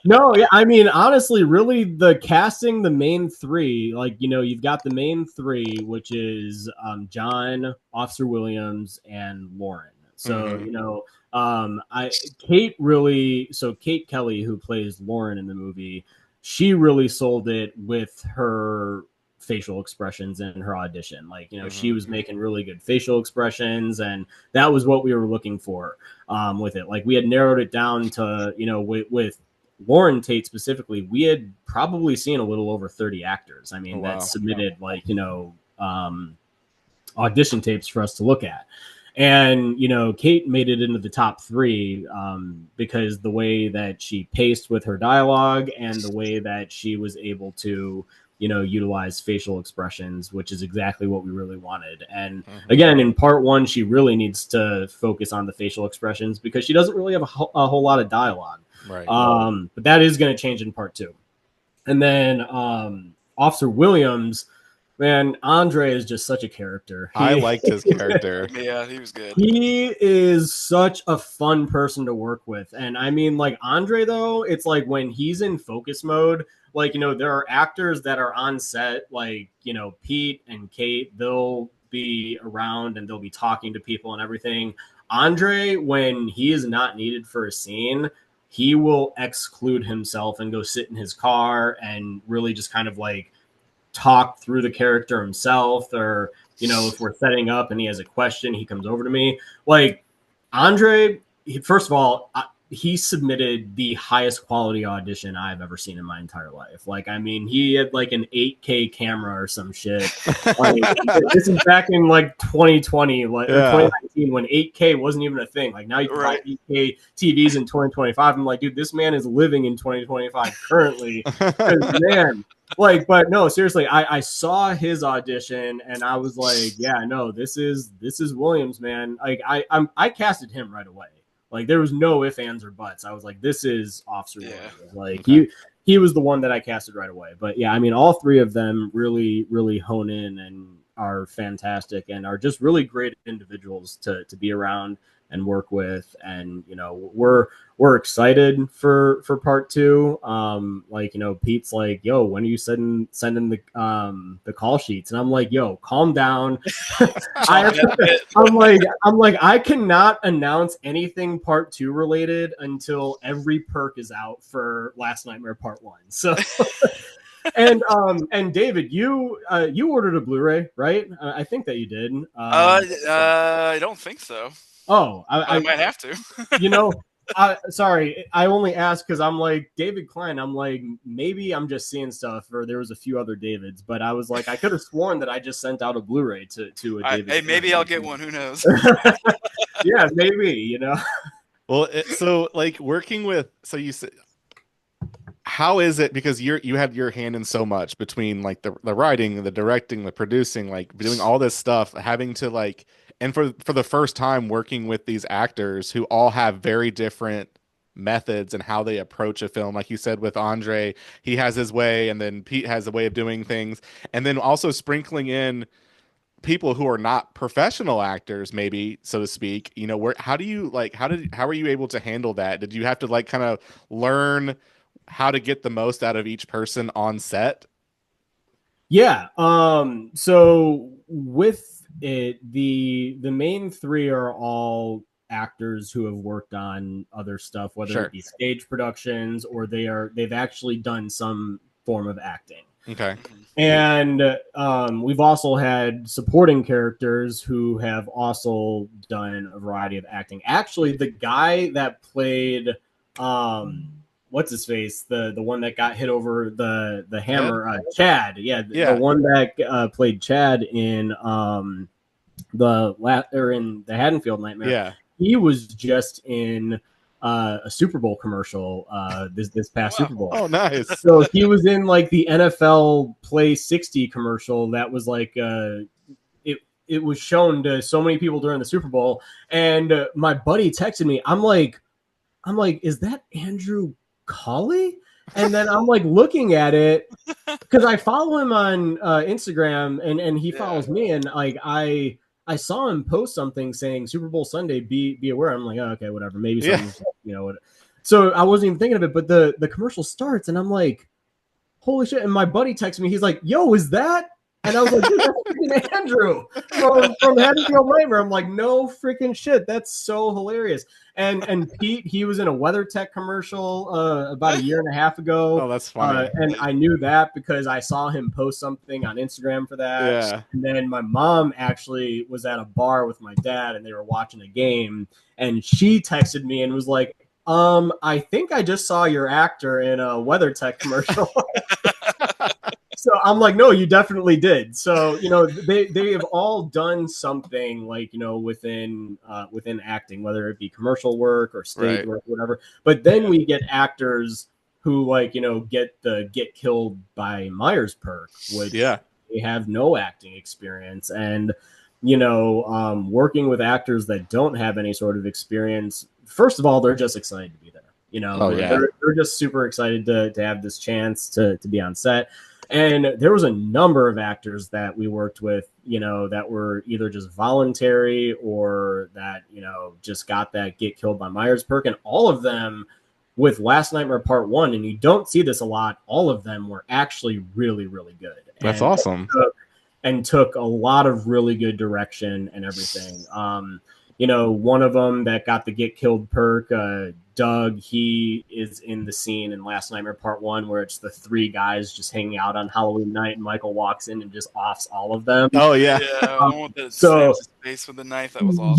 No, yeah, I mean, honestly, really, the casting, the main three, like, you've got the main three, which is John, Officer Williams, and Lauren. So, Kate Kelly, who plays Lauren in the movie, she really sold it with her facial expressions in her audition. Like, she was making really good facial expressions, and that was what we were looking for with it. Like, we had narrowed it down to, with Lauren Tate specifically, we had probably seen a little over 30 actors. I mean, that submitted audition tapes for us to look at. And, Kate made it into the top three because the way that she paced with her dialogue and the way that she was able to, utilize facial expressions, which is exactly what we really wanted. And again, in part one, she really needs to focus on the facial expressions because she doesn't really have a whole lot of dialogue. Right. But that is going to change in part two. And then Officer Williams, man, Andre is just such a character. I liked his character. Yeah, he was good. He is such a fun person to work with. And I mean, like, Andre, though, it's like when he's in focus mode, like, there are actors that are on set, like, Pete and Kate, they'll be around and they'll be talking to people and everything. Andre, when he is not needed for a scene, he will exclude himself and go sit in his car and really just kind of like talk through the character himself. Or, if we're setting up and he has a question, he comes over to me. Like, Andre, first of all, he submitted the highest quality audition I've ever seen in my entire life. Like, I mean, he had like an 8K camera or some shit. Like, this is back in like 2020, like 2019, when 8K wasn't even a thing. Like, now you can buy 8K TVs in 2025. I'm like, dude, this man is living in 2025 currently. Man, like, but no, seriously, I saw his audition and I was like, yeah, no, this is Williams, man. Like, I casted him right away. Like, there was no ifs, ands, or buts. I was like, this is Officer Williams. Like, he was the one that I casted right away. But yeah, I mean, all three of them really, really hone in and are fantastic and are just really great individuals to be around and work with. And, we're excited for part two. Like, Pete's like, yo, when are you sending the call sheets? And I'm like, yo, calm down. I'm like, I cannot announce anything part two related until every perk is out for Last Nightmare Part One. So and David, you ordered a Blu-ray, right? I think that you did. I don't think so. Oh, I might have to. Sorry, I only asked because I'm like, David Klein. I'm like, maybe I'm just seeing stuff, or there was a few other Davids, but I was like, I could have sworn that I just sent out a Blu-ray to a David. Hey, maybe I'll get one. Who knows? Yeah, maybe. Well, so like working with, so you said, how is it, because you had your hand in so much between like the writing, the directing, the producing, like doing all this stuff, having to like, and for the first time working with these actors who all have very different methods and how they approach a film. Like you said with Andre, he has his way, and then Pete has a way of doing things, and then also sprinkling in people who are not professional actors, maybe, so to speak. How do you like, how are you able to handle that? Did you have to like kind of learn how to get the most out of each person on set? Yeah. So with it, the main three are all actors who have worked on other stuff, whether Sure. it be stage productions or they've actually done some form of acting. Okay. And we've also had supporting characters who have also done a variety of acting. Actually, the guy that played what's his face, the one that got hit over the hammer, Chad. The one that played Chad in in the Haddonfield Nightmare. Yeah. He was just in a Super Bowl commercial this past Super Bowl. Oh, nice. So he was in like the NFL Play 60 commercial that was like it was shown to so many people during the Super Bowl, and my buddy texted me. I'm like, is that Andrew Colley? And then I'm like looking at it because I follow him on Instagram, and he follows me, and like I saw him post something saying Super Bowl Sunday, be aware. I'm like, oh, okay, whatever, maybe something, So I wasn't even thinking of it, but the commercial starts, and I'm like, holy shit! And my buddy texted me, he's like, yo, is that? And I was like, dude, that's freaking Andrew from Haddonfield Nightmare. I'm like, no freaking shit, that's so hilarious. And Pete, he was in a WeatherTech commercial about a year and a half ago. Oh, that's funny. And I knew that because I saw him post something on Instagram for that. Yeah. And then my mom actually was at a bar with my dad, and they were watching a game, and she texted me and was like, I think I just saw your actor in a WeatherTech commercial. So I'm like, no, you definitely did. So, they have all done something like, within acting, whether it be commercial work or stage work, whatever. But then we get actors who get killed by Myers perk, which they have no acting experience. And, working with actors that don't have any sort of experience, first of all, they're just excited to be there. They're just super excited to have this chance to be on set. And there was a number of actors that we worked with, that were either just voluntary or that, just got that get killed by Myers perk. And all of them with Last Nightmare Part 1, and you don't see this a lot, all of them were actually really, really good. That's awesome. And took a lot of really good direction and everything. One of them that got the get killed perk, Doug, he is in the scene in Last Nightmare Part 1 where it's the three guys just hanging out on Halloween night, and Michael walks in and just offs all of them. Oh, yeah. Yeah, so face with the knife, that was awesome.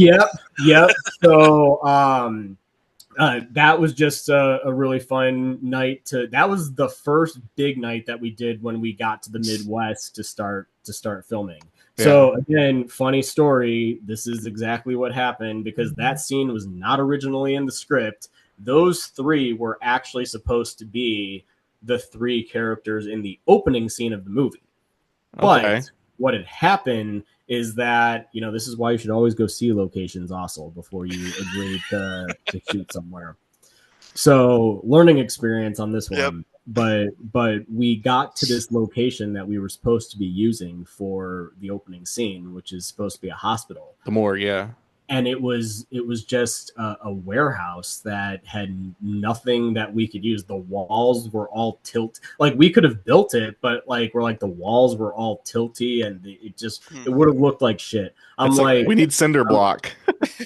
Yep. So that was just a really fun night. That was the first big night that we did when we got to the Midwest to start filming. So again, funny story. This is exactly what happened because that scene was not originally in the script. Those three were actually supposed to be the three characters in the opening scene of the movie. But what had happened is that, this is why you should always go see locations also before you agree to shoot somewhere. So learning experience on this one. But we got to this location that we were supposed to be using for the opening scene, which is supposed to be a hospital. The morgue, yeah. And it was just a warehouse that had nothing that we could use. The walls were all tilt. Like we could have built it, but the walls were all tilty, and it would have looked like shit. I'm like, we need cinder block.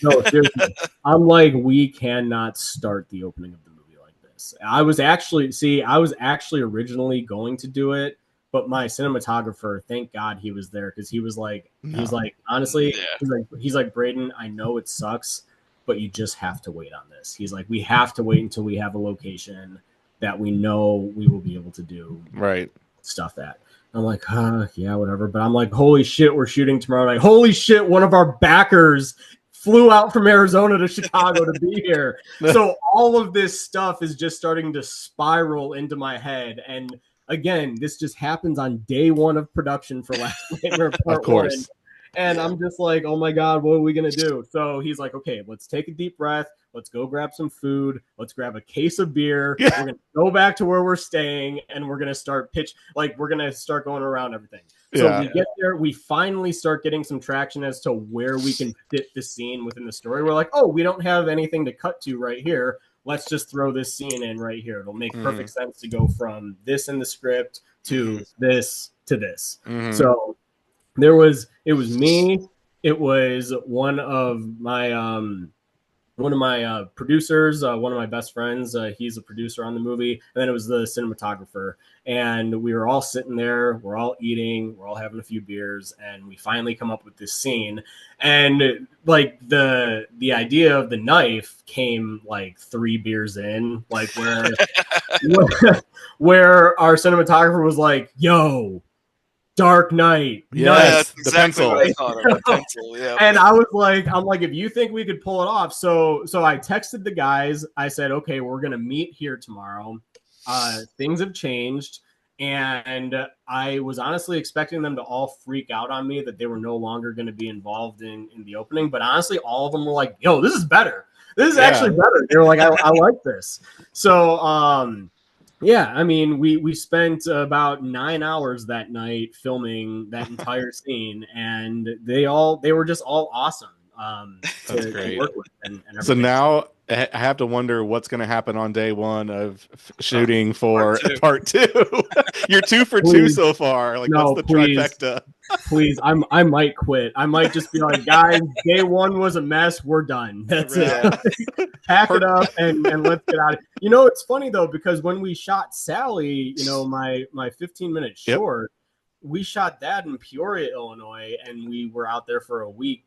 No, seriously. I'm like, we cannot start the opening of the movie like this. I was actually originally going to do it, but my cinematographer, thank God he was there, because he was like, honestly, he's like, Braden, I know it sucks, but you just have to wait on this. He's like, we have to wait until we have a location that we know we will be able to do stuff at. I'm like, yeah, whatever. But I'm like, holy shit, we're shooting tomorrow night. Holy shit, one of our backers flew out from Arizona to Chicago to be here. So all of this stuff is just starting to spiral into my head. And again, this just happens on day one of production for Last Nightmare Part 1. And I'm just like, oh my God, what are we going to do? So he's like, okay, let's take a deep breath. Let's go grab some food. Let's grab a case of beer. We're going to go back to where we're staying, and we're going to start we're going to start going around everything. So we get there. We finally start getting some traction as to where we can fit the scene within the story. We're like, oh, we don't have anything to cut to right here. Let's just throw this scene in right here. It'll make perfect sense to go from this in the script to this to this. So it was me. It was one of my one of my producers, one of my best friends. He's a producer on the movie, and then it was the cinematographer. And we were all sitting there, we're all eating, we're all having a few beers, and we finally come up with this scene. And like the idea of the knife came like 3 beers in, like where our cinematographer was like, "Yo, Dark Knight, Yes, that's the exactly pencil. what I thought of. The pencil, yeah. And I was like, if you think we could pull it off, so I texted the guys. I said, okay, we're gonna meet here tomorrow. Things have changed, and I was honestly expecting them to all freak out on me that they were no longer going to be involved in the opening. But honestly, all of them were like, "Yo, this is better. This is actually better." They were like, I like this." So yeah, I mean, we spent about 9 hours that night filming that entire scene, and they were just all awesome. That's great. To work with and So everything. now I have to wonder what's going to happen on day one of shooting for part two. You're 2 for 2 so far. Like, what's the trifecta? Please, I might quit. I might just be like, guys, day one was a mess. We're done. That's it. Pack it up and let's get out of it. You know, it's funny though, because when we shot Sally, you know, my 15-minute short, we shot that in Peoria, Illinois, and we were out there for a week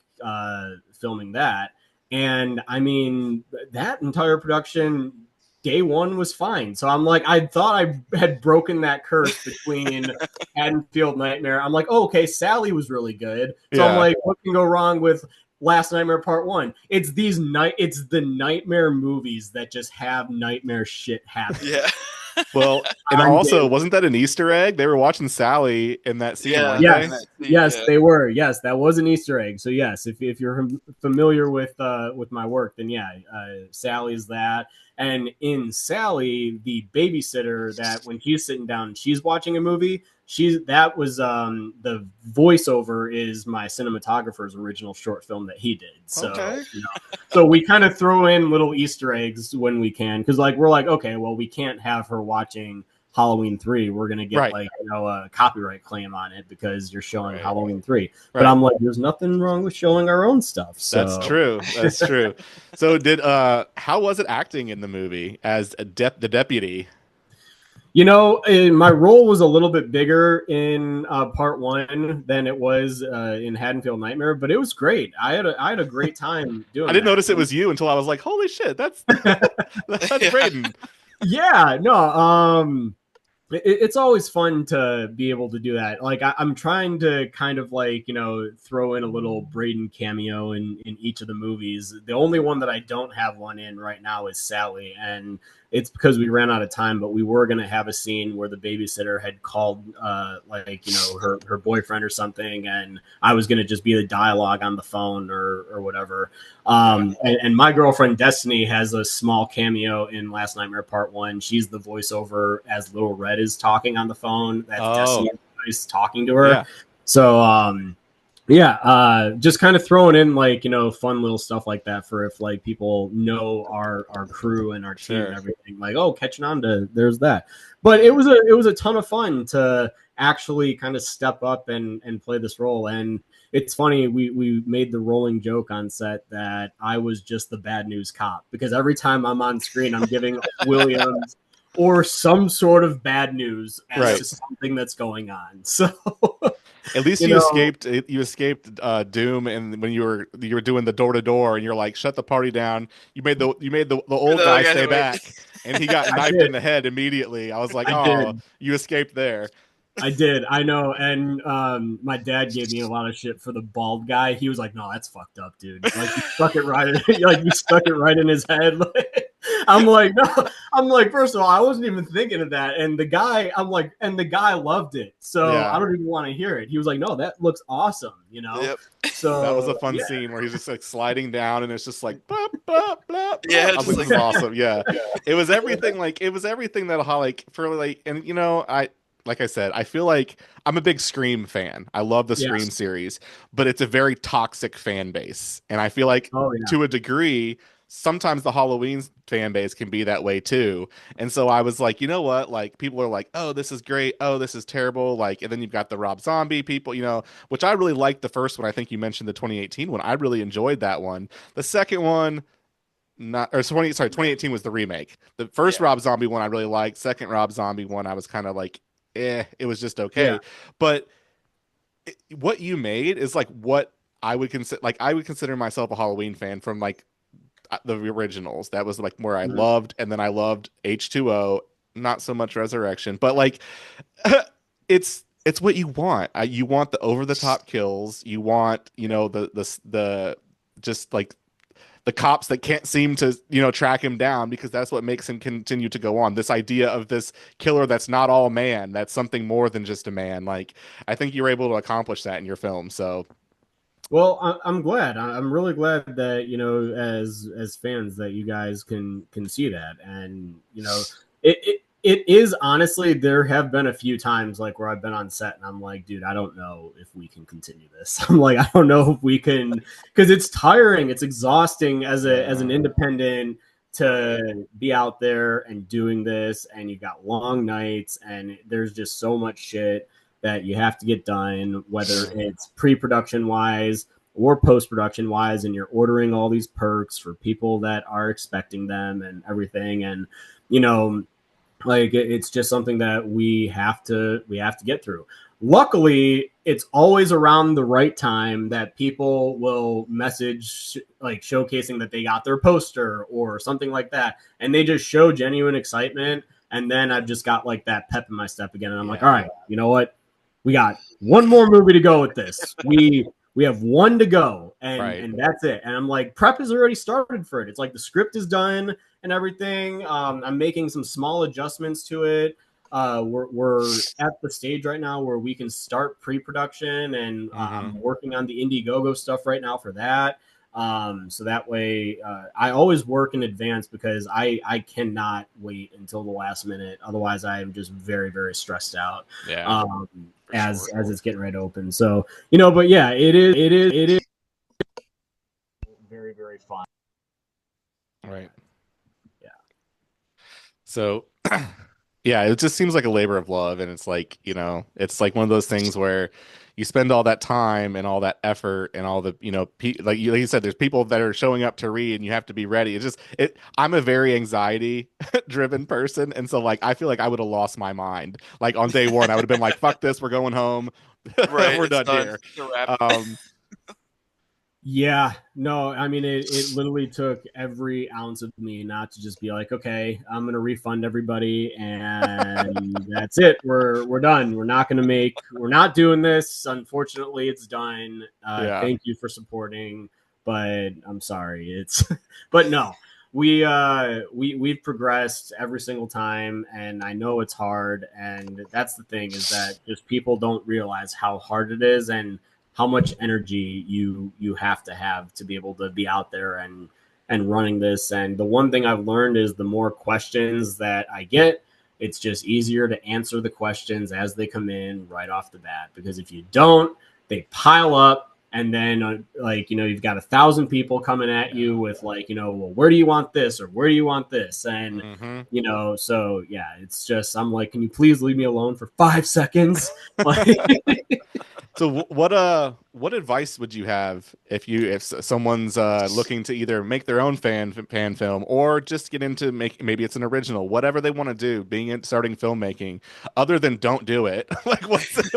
filming that. And I mean, that entire production, day one was fine. So I'm like, I thought I had broken that curse between Haddonfield Nightmare. I'm like, oh, okay, Sally was really good. So I'm like, what can go wrong with Last Nightmare Part 1? It's the nightmare movies that just have nightmare shit happen. Yeah. Well, and also, wasn't that an Easter egg? They were watching Sally in that scene. Yes, they were. Yes, that was an Easter egg. So yes, if you're familiar with my work, then yeah, Sally's that. And in Sally, the babysitter, that when she's sitting down and she's watching a movie, that was the voiceover is my cinematographer's original short film that he did. So so we kind of throw in little Easter eggs when we can, because like we're like, okay, well, we can't have her watching Halloween 3. We're gonna get a copyright claim on it because you're showing Halloween 3. But I'm like, there's nothing wrong with showing our own stuff. So that's true. That's true. So how was it acting in the movie as the deputy? You know, my role was a little bit bigger in part 1 than it was in Haddonfield Nightmare, but it was great. I had a great time doing it. I didn't notice it was you until I was like, holy shit, that's Braden. Yeah, no, it's always fun to be able to do that. Like I'm trying to kind of like, you know, throw in a little Braden cameo in each of the movies. The only one that I don't have one in right now is Sally, and it's because we ran out of time, but we were going to have a scene where the babysitter had called like, you know, her boyfriend or something, and I was going to just be the dialogue on the phone or whatever. And my girlfriend Destiny has a small cameo in Last Nightmare Part 1. She's the voiceover as Little Red is talking on the phone. That's Destiny is talking to her. So just kind of throwing in like, you know, fun little stuff like that for if like people know our crew and our team and everything, like, oh, catching on to there's that. But it was a ton of fun to actually kind of step up and play this role. And it's funny, we made the rolling joke on set that I was just the bad news cop, because every time I'm on screen, I'm giving Williams or some sort of bad news as to something that's going on. So at least you escaped doom, and when you were doing the door to door and you're like, shut the party down, you made the old guy stay back, and he got knifed in the head immediately. I was like, you escaped there. I did. I know. And my dad gave me a lot of shit for the bald guy. He was like, no, that's fucked up, dude. Like you stuck it right in his head. I'm like, no. I'm like, first of all, I wasn't even thinking of that. And the guy loved it. So I don't even want to hear it. He was like, no, that looks awesome, you know? So that was a fun scene where he's just like sliding down and it's just like blah, blah, blah, blah. Yeah, this is awesome. It was everything that like for like, and you know, like I said, I feel like I'm a big Scream fan. I love the Scream series, but it's a very toxic fan base. And I feel like to a degree, sometimes the Halloween fan base can be that way too. And so I was like, you know what? Like people are like, oh, this is great. Oh, this is terrible. Like, and then you've got the Rob Zombie people, you know, which I really liked the first one. I think you mentioned the 2018 one. I really enjoyed that one. The second one, not, or 2018 was the remake. The first Rob Zombie one I really liked. Second Rob Zombie one I was kind of like, it was just Yeah. okay. But what you made is like what I would consider, like I would consider myself a Halloween fan from like the originals. That was like where I Mhm. loved, and then I loved H2O, not so much Resurrection, but like it's what you want. You want the over the top kills. You want, you know, the just like the cops that can't seem to, you know, track him down, because that's what makes him continue to go on. This idea of this killer that's not all man, that's something more than just a man. Like, I think you were able to accomplish that in your film. So Well, I'm glad. I'm really glad that, you know, as fans, that you guys can see that, and you know, it is honestly, there have been a few times like where I've been on set and I'm like, dude, I don't know if we can continue this. I'm like, I don't know if we can, because it's tiring, it's exhausting as an independent to be out there and doing this, and you got long nights, and there's just so much shit that you have to get done, whether it's pre-production wise or post-production wise, and you're ordering all these perks for people that are expecting them and everything. And, you know, like it's just something that we have to get through. Luckily, it's always around the right time that people will message, like showcasing that they got their poster or something like that, and they just show genuine excitement. And then I've just got like that pep in my step again, and I'm like, all right, you know what? We got one more movie to go with this. We have one to go, and that's it. And I'm like, prep has already started for it. It's like the script is done and everything. I'm making some small adjustments to it. We're at the stage right now where we can start pre-production, and I'm working on the Indiegogo stuff right now for that. So that way, I always work in advance because I cannot wait until the last minute. Otherwise, I am just very, very stressed out. yeah, As it's getting ready to open. So, you know, but yeah, it is very, very fun. right. Yeah. So yeah, it just seems like a labor of love, and it's like, you know, it's like one of those things where you spend all that time and all that effort and all the, you know, like you said, there's people that are showing up to read, and you have to be ready. It's just I'm a very anxiety driven person, and so like I feel like I would have lost my mind. Like on day one, I would have been like, "Fuck this, we're going home, Right, we're it's done done. here." It's a wrap. Yeah, no, I mean, it literally took every ounce of me not to just be like, okay, I'm gonna refund everybody, and that's it. We're done. We're not doing this. Unfortunately, it's done. Yeah. Thank you for supporting, but I'm sorry. It's, but no, we've progressed every single time, and I know it's hard, and that's the thing, is that just people don't realize how hard it is, and how much energy you have to be able to be out there and running this. And the one thing I've learned is the more questions that I get, it's just easier to answer the questions as they come in right off the bat, because if you don't, they pile up, and then like, you know, you've got 1,000 people coming at you with like, you know, well, where do you want this, or where do you want this? And you know, so yeah, it's just, I'm like, can you please leave me alone for 5 seconds? Like, So what advice would you have if someone's looking to either make their own fan film, or just get into maybe it's an original, whatever they want to do, starting filmmaking, other than don't do it. Like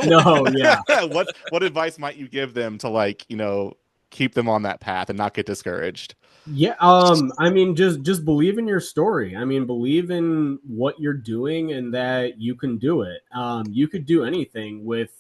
no, yeah. What advice might you give them to, like, you know, keep them on that path and not get discouraged? Yeah, I mean, just believe in your story. I mean, believe in what you're doing and that you can do it. You could do anything with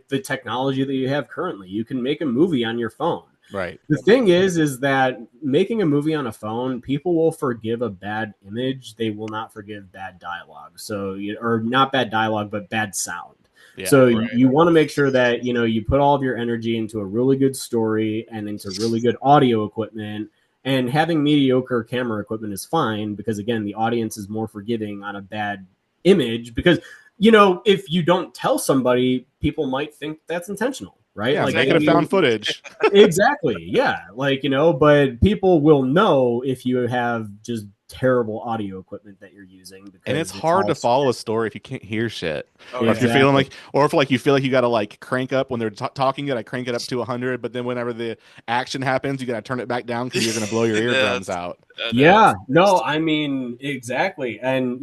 the technology that you have currently. You can make a movie on your phone. Right. The thing is that making a movie on a phone, people will forgive a bad image. They will not forgive bad dialogue. So, or not bad dialogue, but bad sound. Yeah, So right. you want to make sure that, you know, you put all of your energy into a really good story and into really good audio equipment. And having mediocre camera equipment is fine, because again, the audience is more forgiving on a bad image, because, you know, if you don't tell somebody, people might think that's intentional, right? Yeah, Like, make it a found footage. Exactly. Yeah. Like, you know, but people will know if you have just terrible audio equipment that you're using, because and it's hard to follow a story if you can't hear shit. Or if you're feeling like, or if like you feel like you got to like crank up when they're talking, you got to crank it up to 100, but then whenever the action happens, you got to turn it back down because you're gonna blow your eardrums out. Yeah, no, I mean, exactly. And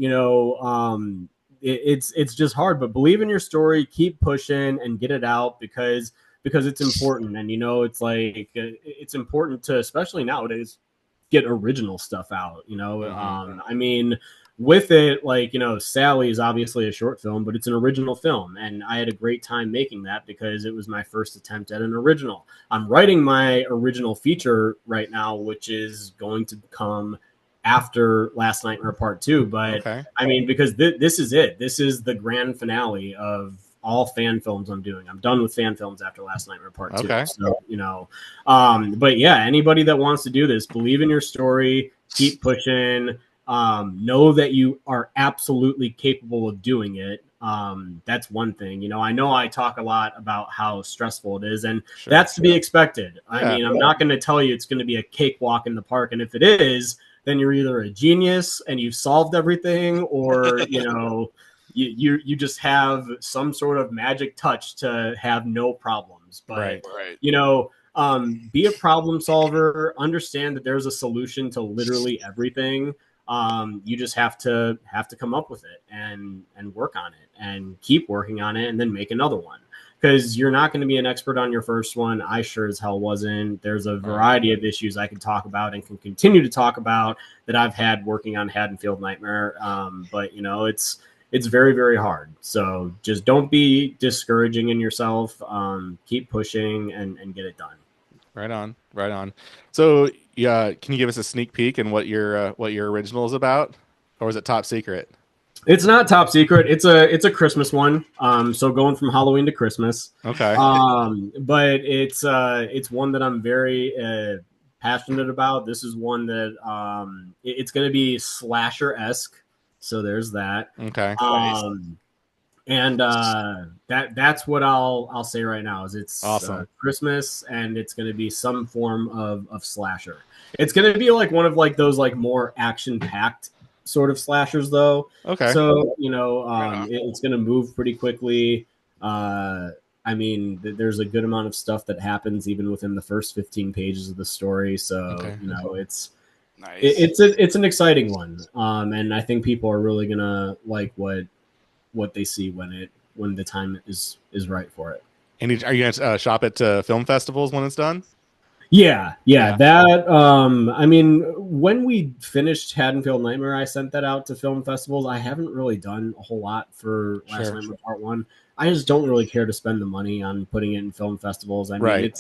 it's just hard, but believe in your story, keep pushing and get it out, because it's important. And it's like it's important to, especially nowadays, get original stuff out. I mean, with it, like, Sally is obviously a short film, but it's an original film, and I had a great time making that because it was my first attempt at an original. I'm writing my original feature right now, which is going to come after Last Nightmare Part 2. But I mean, because this is it. This is the grand finale of all fan films I'm doing. I'm done with fan films after Last Nightmare Part 2. So, but yeah, anybody that wants to do this, believe in your story, keep pushing, know that you are absolutely capable of doing it. That's one thing. I know I talk a lot about how stressful it is, and that's to be expected. I mean, I'm not going to tell you it's going to be a cakewalk in the park. And if it is, then you're either a genius and you've solved everything, or, you just have some sort of magic touch to have no problems. But, be a problem solver, understand that there's a solution to literally everything. You just have to come up with it and work on it and keep working on it, and then make another one, because you're not going to be an expert on your first one. I sure as hell wasn't. There's a variety of issues I can talk about and can continue to talk about that I've had working on Haddonfield Nightmare. But it's very, very hard. So just don't be discouraging in yourself. Keep pushing and get it done. Right on. So yeah, can you give us a sneak peek in what your original is about, or is it top secret? It's not top secret. It's a Christmas one. So going from Halloween to Christmas. Okay. But it's one that I'm very passionate about. This is one that it's going to be slasher-esque. So there's that. Okay. And that's what I'll say right now is it's awesome. Christmas, and it's going to be some form of slasher. It's going to be like one of like those like more action-packed sort of slashers, though. Okay. So it's going to move pretty quickly. I mean, there's a good amount of stuff that happens even within the first 15 pages of the story. So it's nice. It's an exciting one, and I think people are really gonna like what they see when the time is right for it. And are you gonna shop at film festivals when it's done? Yeah. That I mean, when we finished Haddonfield Nightmare, I sent that out to film festivals. I haven't really done a whole lot for Last Nightmare Part 1. I just don't really care to spend the money on putting it in film festivals. I mean,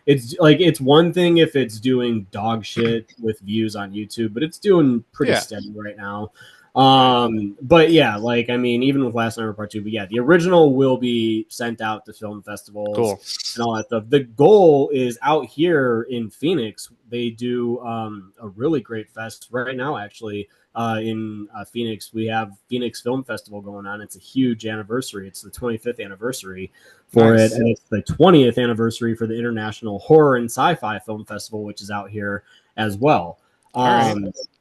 it's one thing if it's doing dog shit with views on YouTube, but it's doing pretty steady right now. But yeah, like, I mean, even with Last Nightmare Part 2, but yeah, the original will be sent out to film festivals and all that stuff. The goal is out here in Phoenix. They do a really great fest right now, actually. In Phoenix, we have Phoenix Film Festival going on. It's a huge anniversary. It's the 25th anniversary for it, and it's the 20th anniversary for the International Horror and Sci-Fi Film Festival, which is out here as well.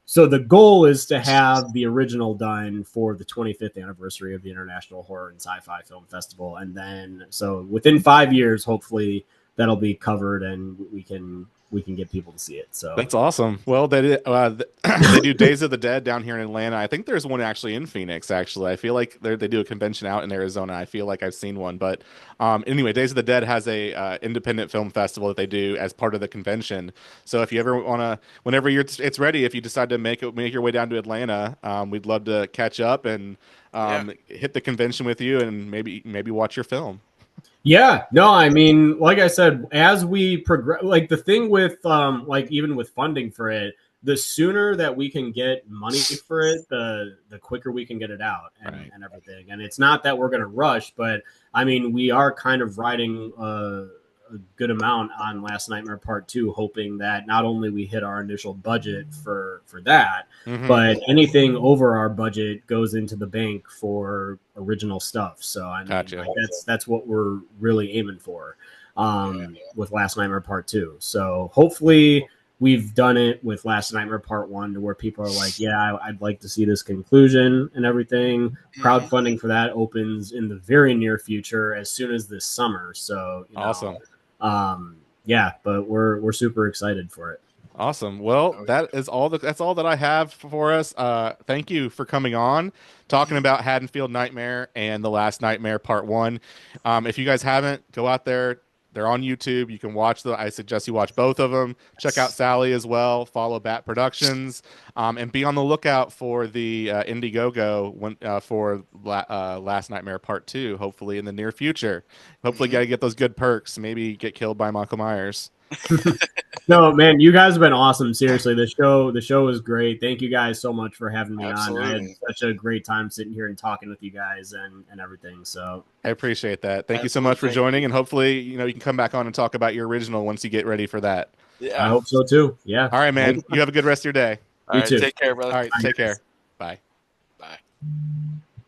So the goal is to have the original done for the 25th anniversary of the International Horror and Sci-Fi Film Festival, and then so within 5 years, hopefully that'll be covered and we can get people to see it. So that's awesome. Well, they do Days of the Dead down here in Atlanta. I think there's one actually in Phoenix. Actually, I feel like they do a convention out in Arizona. I feel like I've seen one, but anyway, Days of the Dead has a independent film festival that they do as part of the convention. So if you ever want to, whenever it's ready, if you decide to make your way down to Atlanta, we'd love to catch up and hit the convention with you and maybe watch your film. Yeah, no, I mean, like I said, as we progress, like the thing with, like even with funding for it, the sooner that we can get money for it, the quicker we can get it out and everything. And it's not that we're going to rush, but I mean, we are kind of riding a good amount on Last Nightmare Part 2, hoping that not only we hit our initial budget for that, but anything over our budget goes into the bank for original stuff. So I mean, like, that's what we're really aiming for with Last Nightmare Part 2. So hopefully we've done it with Last Nightmare Part 1 to where people are like, yeah, I'd like to see this conclusion and everything. Crowdfunding for that opens in the very near future as soon as this summer. So, Awesome. Yeah, but we're super excited for it. Awesome. Well, that's all that I have for us. Thank you for coming on, talking about Haddonfield Nightmare and The Last Nightmare Part 1. If you guys haven't, go out there. They're on YouTube. You can watch I suggest you watch both of them. Check out Sally as well. Follow Bat Productions, and be on the lookout for the Indiegogo for Last Nightmare Part 2. Hopefully in the near future. Hopefully, got to get those good perks. Maybe get killed by Michael Myers. No, man, you guys have been awesome. Seriously, the show was great. Thank you guys so much for having me on. I had such a great time sitting here and talking with you guys and everything. So I appreciate that. Thank you so much for joining, and hopefully, you can come back on and talk about your original once you get ready for that. Yeah, I hope so too. Yeah. All right, man. You have a good rest of your day. All right, take care, brother. All right, take care. Bye. Bye.